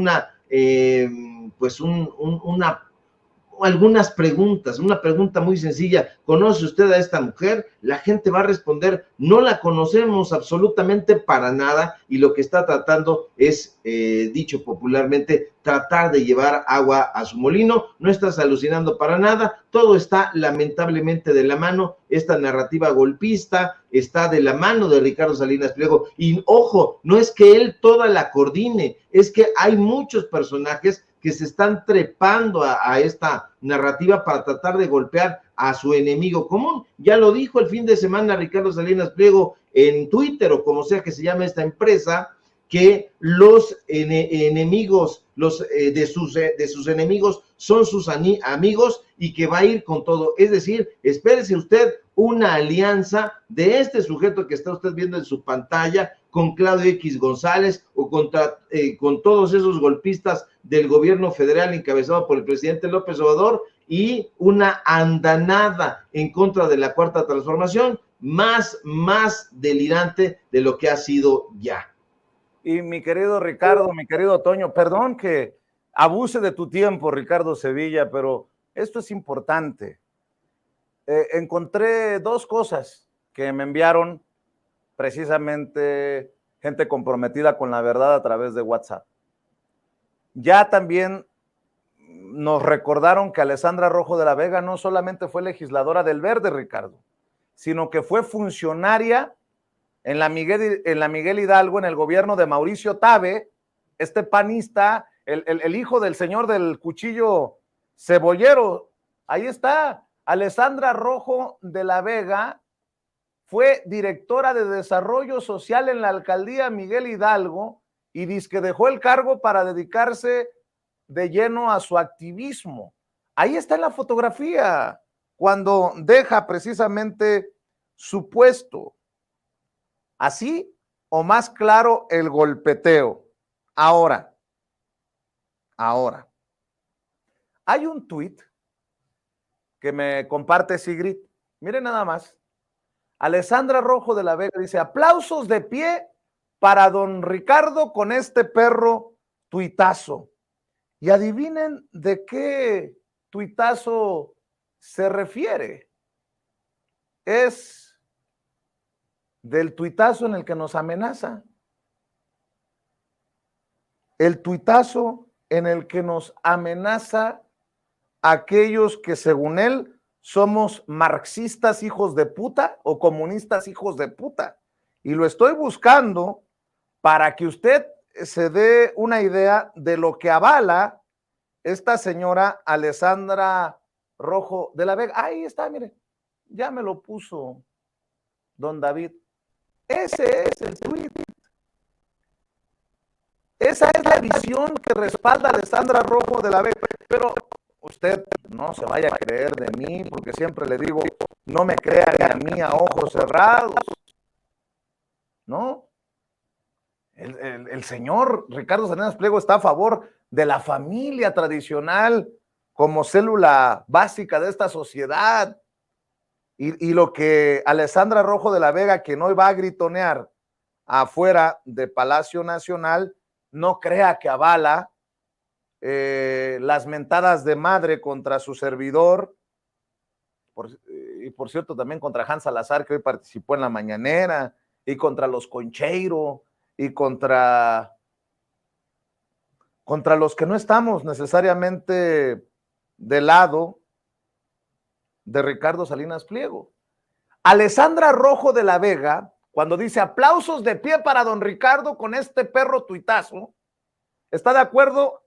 Speaker 2: algunas preguntas, una pregunta muy sencilla: ¿conoce usted a esta mujer? La gente va a responder: no la conocemos absolutamente para nada, y lo que está tratando es, dicho popularmente, tratar de llevar agua a su molino. No estás alucinando para nada, todo está lamentablemente de la mano. Esta narrativa golpista está de la mano de Ricardo Salinas Pliego, y ojo, no es que él toda la coordine, es que hay muchos personajes que se están trepando a esta narrativa para tratar de golpear a su enemigo común. Ya lo dijo el fin de semana Ricardo Salinas Pliego en Twitter, o como sea que se llame esta empresa, que los enemigos, de sus enemigos son sus amigos, y que va a ir con todo. Es decir, espérese usted una alianza de este sujeto que está usted viendo en su pantalla con Claudio X González, o con todos esos golpistas del gobierno federal encabezado por el presidente López Obrador, y una andanada en contra de la Cuarta Transformación más delirante de lo que ha sido ya.
Speaker 3: Y mi querido Ricardo, mi querido Toño, perdón que abuse de tu tiempo, Ricardo Sevilla, pero esto es importante. Encontré dos cosas que me enviaron precisamente gente comprometida con la verdad a través de WhatsApp. Ya también nos recordaron que Alessandra Rojo de la Vega no solamente fue legisladora del Verde, Ricardo, sino que fue funcionaria en la Miguel Hidalgo, en el gobierno de Mauricio Tabe, este panista, el hijo del señor del cuchillo cebollero. Ahí está, Alessandra Rojo de la Vega fue directora de Desarrollo Social en la alcaldía Miguel Hidalgo, y dice que dejó el cargo para dedicarse de lleno a su activismo. Ahí está en la fotografía, cuando deja precisamente su puesto. Así o más claro el golpeteo. Ahora, hay un tuit que me comparte Sigrid. Miren nada más. Alessandra Rojo de la Vega dice: aplausos de pie para don Ricardo con este perro tuitazo. Y adivinen de qué tuitazo se refiere. Es del tuitazo en el que nos amenaza. El tuitazo en el que nos amenaza a aquellos que, según él, somos marxistas hijos de puta o comunistas hijos de puta. Y lo estoy buscando para que usted se dé una idea de lo que avala esta señora Alessandra Rojo de la Vega. Ahí está, mire, ya me lo puso don David. Ese es el tuit. Esa es la visión que respalda a Alessandra Rojo de la Vega. Pero usted no se vaya a creer de mí, porque siempre le digo, no me crea ni a mí a ojos cerrados. ¿No? El señor Ricardo Salinas Pliego está a favor de la familia tradicional como célula básica de esta sociedad. Y lo que Alessandra Rojo de la Vega, que no va a gritonear afuera de Palacio Nacional, no crea que avala las mentadas de madre contra su servidor, y por cierto también contra Hans Salazar, que hoy participó en la mañanera, y contra los Concheiro, y contra los que no estamos necesariamente del lado de Ricardo Salinas Pliego. Alessandra Rojo de la Vega, cuando dice aplausos de pie para don Ricardo con este perro tuitazo, está de acuerdo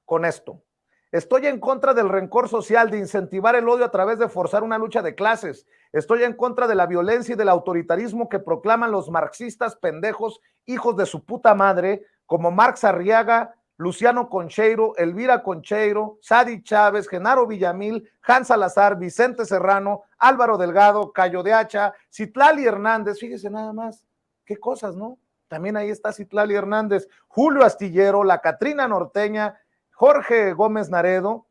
Speaker 3: con esto. Estoy en contra del rencor social, de incentivar el odio a través de forzar una lucha de clases. Estoy en contra de la violencia y del autoritarismo que proclaman los marxistas pendejos, hijos de su puta madre, como Marx Arriaga, Luciano Concheiro, Elvira Concheiro, Sadi Chávez, Genaro Villamil, Hans Salazar, Vicente Serrano, Álvaro Delgado, Cayo de Hacha, Citlali Hernández, fíjese nada más, qué cosas, ¿no? También ahí está Citlali Hernández, Julio Astillero, la Catrina Norteña, Jorge Gómez Naredo.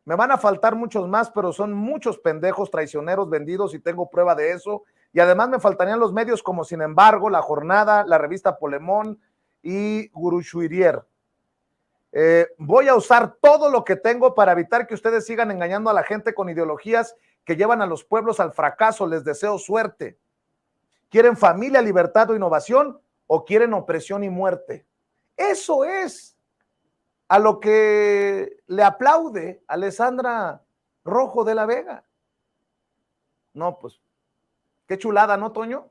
Speaker 3: Me van a faltar muchos más, pero son muchos pendejos traicioneros vendidos y tengo prueba de eso. Y además me faltarían los medios como Sin embargo, La Jornada, la revista Polemón y Guruchuirier. Voy a usar todo lo que tengo para evitar que ustedes sigan engañando a la gente con ideologías que llevan a los pueblos al fracaso. Les deseo suerte. ¿Quieren familia, libertad o innovación? ¿O quieren opresión y muerte? Eso es a lo que le aplaude Alessandra Rojo de la Vega. No, pues, qué chulada, ¿no, Toño?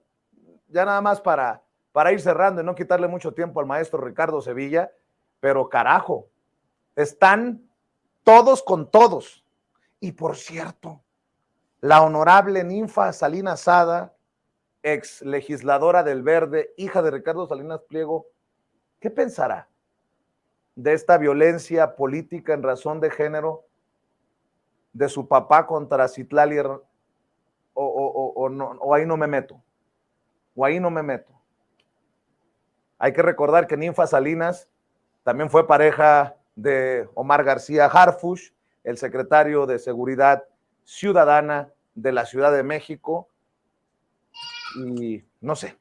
Speaker 3: Ya nada más para ir cerrando y no quitarle mucho tiempo al maestro Ricardo Sevilla, pero carajo, están todos con todos. Y por cierto, la honorable Ninfa Salinas Sada, ex legisladora del Verde, hija de Ricardo Salinas Pliego, ¿qué pensará de esta violencia política en razón de género de su papá contra Citlali? O ahí no me meto. O ahí no me meto. Hay que recordar que Ninfa Salinas también fue pareja de Omar García Harfuch, el secretario de Seguridad Ciudadana de la Ciudad de México. Y no sé.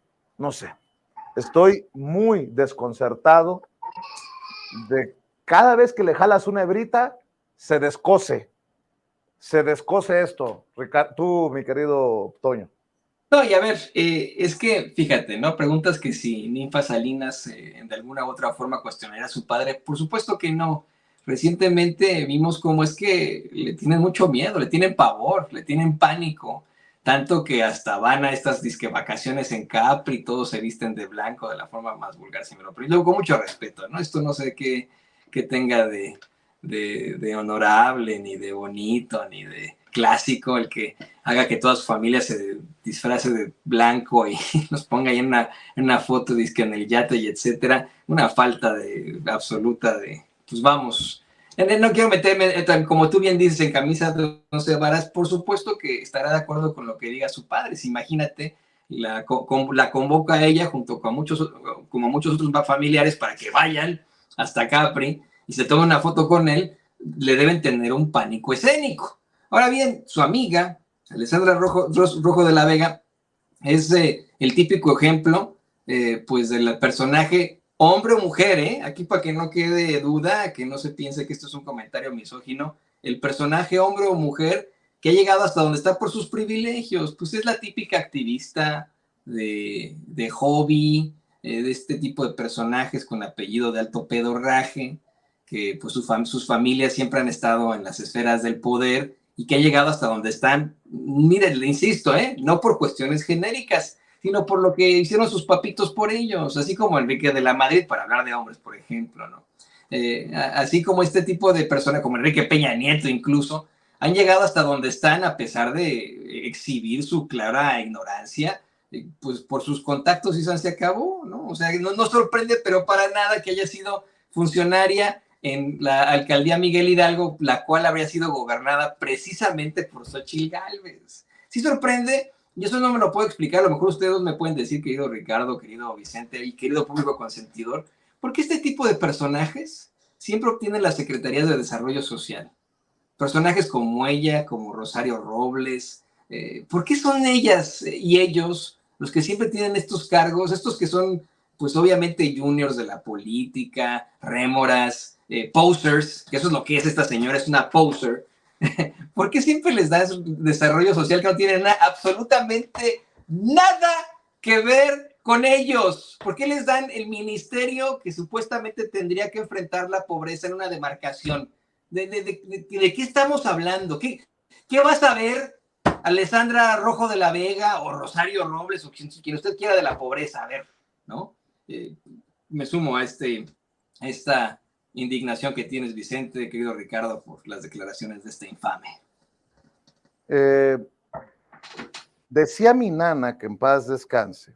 Speaker 3: Estoy muy desconcertado de cada vez que le jalas una hebrita, se descose esto. Ricardo, tú, mi querido Toño.
Speaker 1: No, y a ver, es que, fíjate, ¿no? Preguntas que si Ninfa Salinas de alguna u otra forma cuestionaría a su padre. Por supuesto que no. Recientemente vimos cómo es que le tienen mucho miedo, le tienen pavor, le tienen pánico. Tanto que hasta van a estas disque vacaciones en Capri y todos se visten de blanco de la forma más vulgar, si me lo permite. Luego, con mucho respeto, ¿no? Esto no sé qué tenga de honorable, ni de bonito, ni de clásico, el que haga que toda su familia se disfrace de blanco y nos ponga ahí en una foto, disque en el yate y etcétera. Una falta absoluta de, pues vamos. No quiero meterme, como tú bien dices, en camisa de 11 varas. Por supuesto que estará de acuerdo con lo que diga su padre. Si imagínate, la convoca a ella junto con muchos otros familiares para que vayan hasta Capri y se tomen una foto con él. Le deben tener un pánico escénico. Ahora bien, su amiga, Alessandra Rojo de la Vega, es el típico ejemplo, pues, del personaje hombre o mujer, aquí para que no quede duda, que no se piense que esto es un comentario misógino, el personaje hombre o mujer que ha llegado hasta donde está por sus privilegios, pues es la típica activista de hobby, de este tipo de personajes con apellido de alto pedorraje, que pues sus familias siempre han estado en las esferas del poder y que ha llegado hasta donde están. Miren, le insisto, no por cuestiones genéricas, sino por lo que hicieron sus papitos por ellos, así como Enrique de la Madrid, para hablar de hombres, por ejemplo, ¿no? Así como este tipo de personas, como Enrique Peña Nieto incluso, han llegado hasta donde están a pesar de exhibir su clara ignorancia, pues por sus contactos y se acabó, ¿no? O sea, no sorprende, pero para nada que haya sido funcionaria en la alcaldía Miguel Hidalgo, la cual habría sido gobernada precisamente por Xóchitl Gálvez. Sí sorprende. Y eso no me lo puedo explicar, a lo mejor ustedes me pueden decir, querido Ricardo, querido Vicente y querido público consentidor, ¿por qué este tipo de personajes siempre obtienen las secretarías de desarrollo social? Personajes como ella, como Rosario Robles, ¿por qué son ellas y ellos los que siempre tienen estos cargos, estos que son, pues obviamente, juniors de la política, rémoras, posers, que eso es lo que es esta señora, es una poser? ¿Por qué siempre les da desarrollo social que no tiene absolutamente nada que ver con ellos? ¿Por qué les dan el ministerio que supuestamente tendría que enfrentar la pobreza en una demarcación? ¿De qué estamos hablando? ¿Qué va a saber Alessandra Rojo de la Vega o Rosario Robles o quien usted quiera de la pobreza? A ver, ¿no? Me sumo a esta indignación que tienes, Vicente, querido Ricardo, por las declaraciones de este infame.
Speaker 3: Decía mi nana que en paz descanse.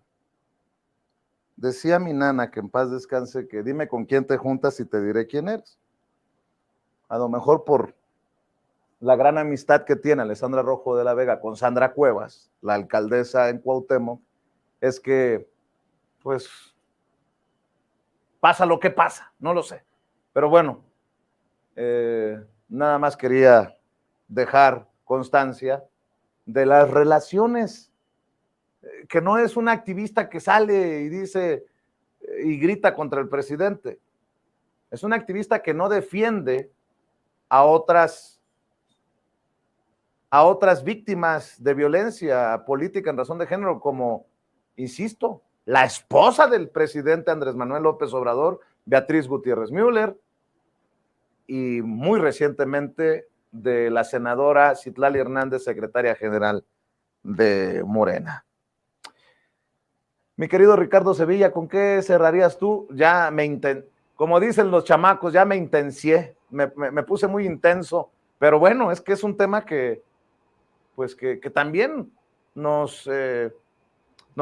Speaker 3: Decía mi nana que en paz descanse que dime con quién te juntas y te diré quién eres. A lo mejor por la gran amistad que tiene Alessandra Rojo de la Vega con Sandra Cuevas, la alcaldesa en Cuauhtémoc, es que, pues, pasa lo que pasa, no lo sé. Pero bueno, nada más quería dejar constancia de las relaciones, que no es una activista que sale y dice y grita contra el presidente, es una activista que no defiende a otras víctimas de violencia política en razón de género, como, insisto, la esposa del presidente Andrés Manuel López Obrador, Beatriz Gutiérrez Müller, y muy recientemente de la senadora Citlali Hernández, secretaria general de Morena. Mi querido Ricardo Sevilla, ¿con qué cerrarías tú? Ya como dicen los chamacos, ya me intencié, me puse muy intenso, pero bueno, es que es un tema que también nos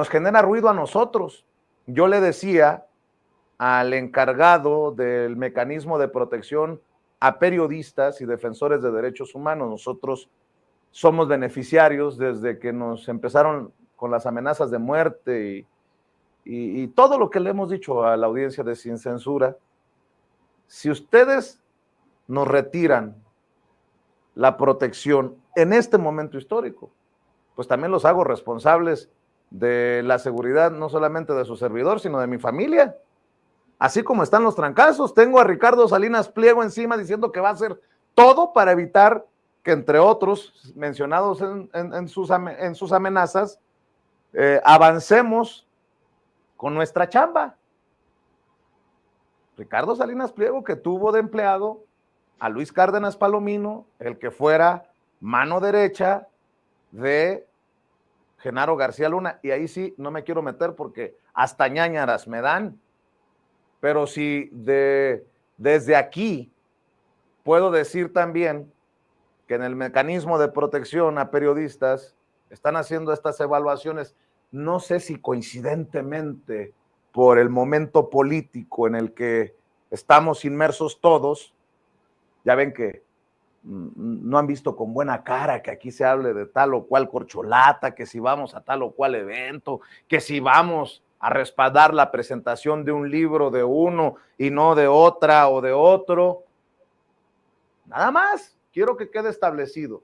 Speaker 3: genera ruido a nosotros. Yo le decía al encargado del mecanismo de protección a periodistas y defensores de derechos humanos, nosotros somos beneficiarios desde que nos empezaron con las amenazas de muerte y todo lo que le hemos dicho a la audiencia de Sin Censura. Si ustedes nos retiran la protección en este momento histórico, pues también los hago responsables de la seguridad, no solamente de su servidor, sino de mi familia. Así como están los trancazos, tengo a Ricardo Salinas Pliego encima diciendo que va a hacer todo para evitar que, entre otros mencionados en sus amenazas, avancemos con nuestra chamba. Ricardo Salinas Pliego, que tuvo de empleado a Luis Cárdenas Palomino, el que fuera mano derecha de Genaro García Luna, y ahí sí no me quiero meter porque hasta ñáñaras me dan, pero si desde aquí puedo decir también que en el mecanismo de protección a periodistas están haciendo estas evaluaciones, no sé si coincidentemente por el momento político en el que estamos inmersos todos, ya ven que no han visto con buena cara que aquí se hable de tal o cual corcholata, que si vamos a tal o cual evento, que si vamos a respaldar la presentación de un libro de uno y no de otra o de otro. Nada más quiero que quede establecido.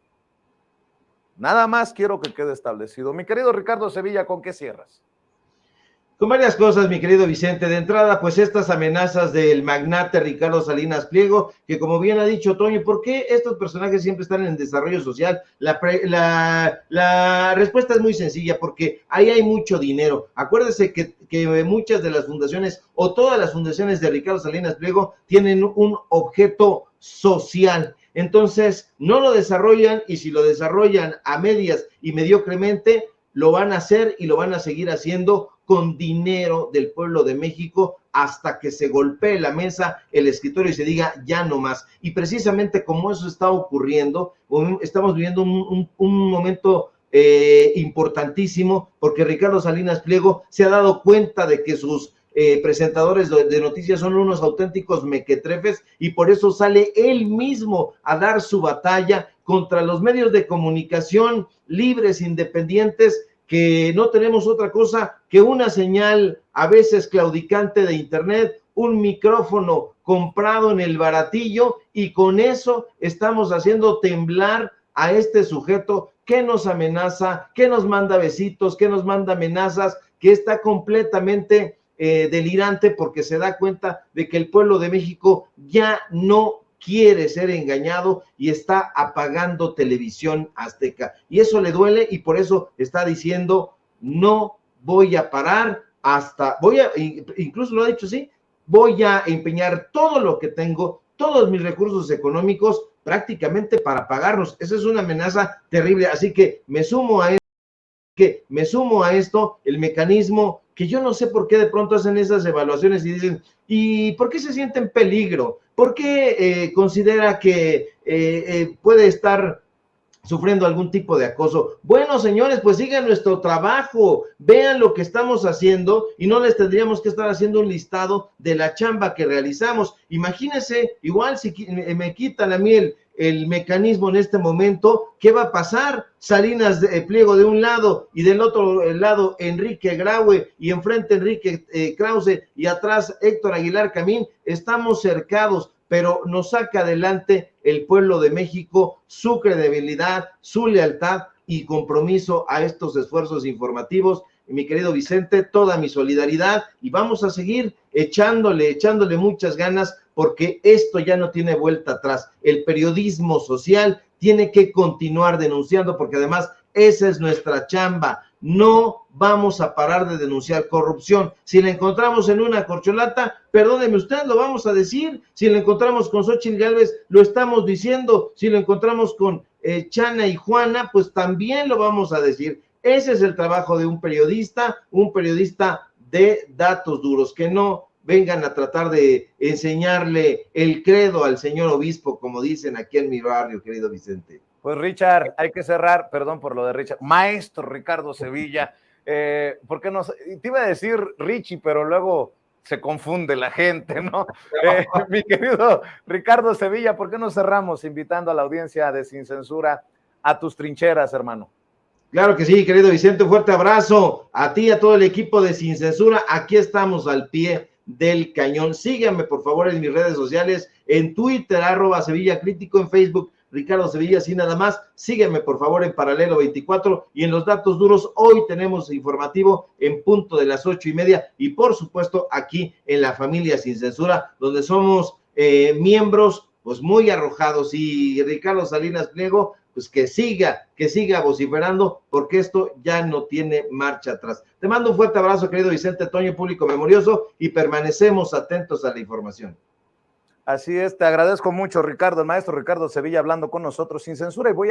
Speaker 3: Nada más quiero que quede establecido. Mi querido Ricardo Sevilla, ¿con qué cierras?
Speaker 2: Con varias cosas, mi querido Vicente. De entrada, pues estas amenazas del magnate Ricardo Salinas Pliego, que como bien ha dicho Toño, ¿por qué estos personajes siempre están en desarrollo social? La respuesta es muy sencilla, porque ahí hay mucho dinero. Acuérdese que muchas de las fundaciones, o todas las fundaciones de Ricardo Salinas Pliego, tienen un objeto social. Entonces, no lo desarrollan, y si lo desarrollan a medias y mediocremente, lo van a hacer y lo van a seguir haciendo con dinero del pueblo de México hasta que se golpee la mesa, el escritorio y se diga ya no más. Y precisamente como eso está ocurriendo, estamos viviendo un momento importantísimo, porque Ricardo Salinas Pliego se ha dado cuenta de que sus presentadores de noticias son unos auténticos mequetrefes, y por eso sale él mismo a dar su batalla contra los medios de comunicación libres, independientes, que no tenemos otra cosa que una señal a veces claudicante de internet, un micrófono comprado en el baratillo, y con eso estamos haciendo temblar a este sujeto que nos amenaza, que nos manda besitos, que nos manda amenazas, que está completamente delirante porque se da cuenta de que el pueblo de México ya no quiere ser engañado y está apagando Televisión Azteca. Y eso le duele, y por eso está diciendo, no voy a parar hasta, incluso lo ha dicho así, voy a empeñar todo lo que tengo, todos mis recursos económicos, prácticamente para pagarnos. Esa es una amenaza terrible, así que me sumo a esto, el mecanismo que yo no sé por qué de pronto hacen esas evaluaciones y dicen, ¿y por qué se siente en peligro? ¿Por qué considera que puede estar sufriendo algún tipo de acoso? Bueno, señores, pues sigan nuestro trabajo, vean lo que estamos haciendo y no les tendríamos que estar haciendo un listado de la chamba que realizamos. Imagínense, igual si me quitan a mí el mecanismo en este momento, ¿qué va a pasar? Salinas Pliego de un lado y del otro lado Enrique Graue y enfrente Enrique Krause y atrás Héctor Aguilar Camín, estamos cercados, pero nos saca adelante el pueblo de México, su credibilidad, su lealtad y compromiso a estos esfuerzos informativos. Y mi querido Vicente, toda mi solidaridad y vamos a seguir echándole muchas ganas porque esto ya no tiene vuelta atrás. El periodismo social tiene que continuar denunciando porque además esa es nuestra chamba. No vamos a parar de denunciar corrupción. Si la encontramos en una corcholata, perdóneme usted, lo vamos a decir. Si la encontramos con Xóchitl Gálvez, lo estamos diciendo. Si lo encontramos con Chana y Juana, pues también lo vamos a decir. Ese es el trabajo de un periodista de datos duros, que no vengan a tratar de enseñarle el credo al señor obispo, como dicen aquí en mi barrio, querido Vicente.
Speaker 3: Pues Richard, hay que cerrar, perdón por lo de Richard, maestro Ricardo Sevilla, ¿por qué no? Te iba a decir Richie, pero luego se confunde la gente, ¿no? Mi querido Ricardo Sevilla, ¿por qué no cerramos invitando a la audiencia de Sin Censura a tus trincheras, hermano?
Speaker 2: Claro que sí, querido Vicente, un fuerte abrazo a ti y a todo el equipo de Sin Censura. Aquí estamos al pie del cañón. Síganme, por favor, en mis redes sociales, en Twitter, @SevillaCrítico, en Facebook, Ricardo Sevilla, así nada más. Sígueme, por favor, en Paralelo 24 y en los datos duros. Hoy tenemos informativo en punto de las 8:30 y, por supuesto, aquí en la familia Sin Censura, donde somos miembros pues muy arrojados y Ricardo Salinas Pliego, pues que siga vociferando, porque esto ya no tiene marcha atrás. Te mando un fuerte abrazo, querido Vicente Toño, público memorioso, y permanecemos atentos a la información.
Speaker 3: Así es, te agradezco mucho, Ricardo, el maestro Ricardo Sevilla, hablando con nosotros Sin Censura, y voy a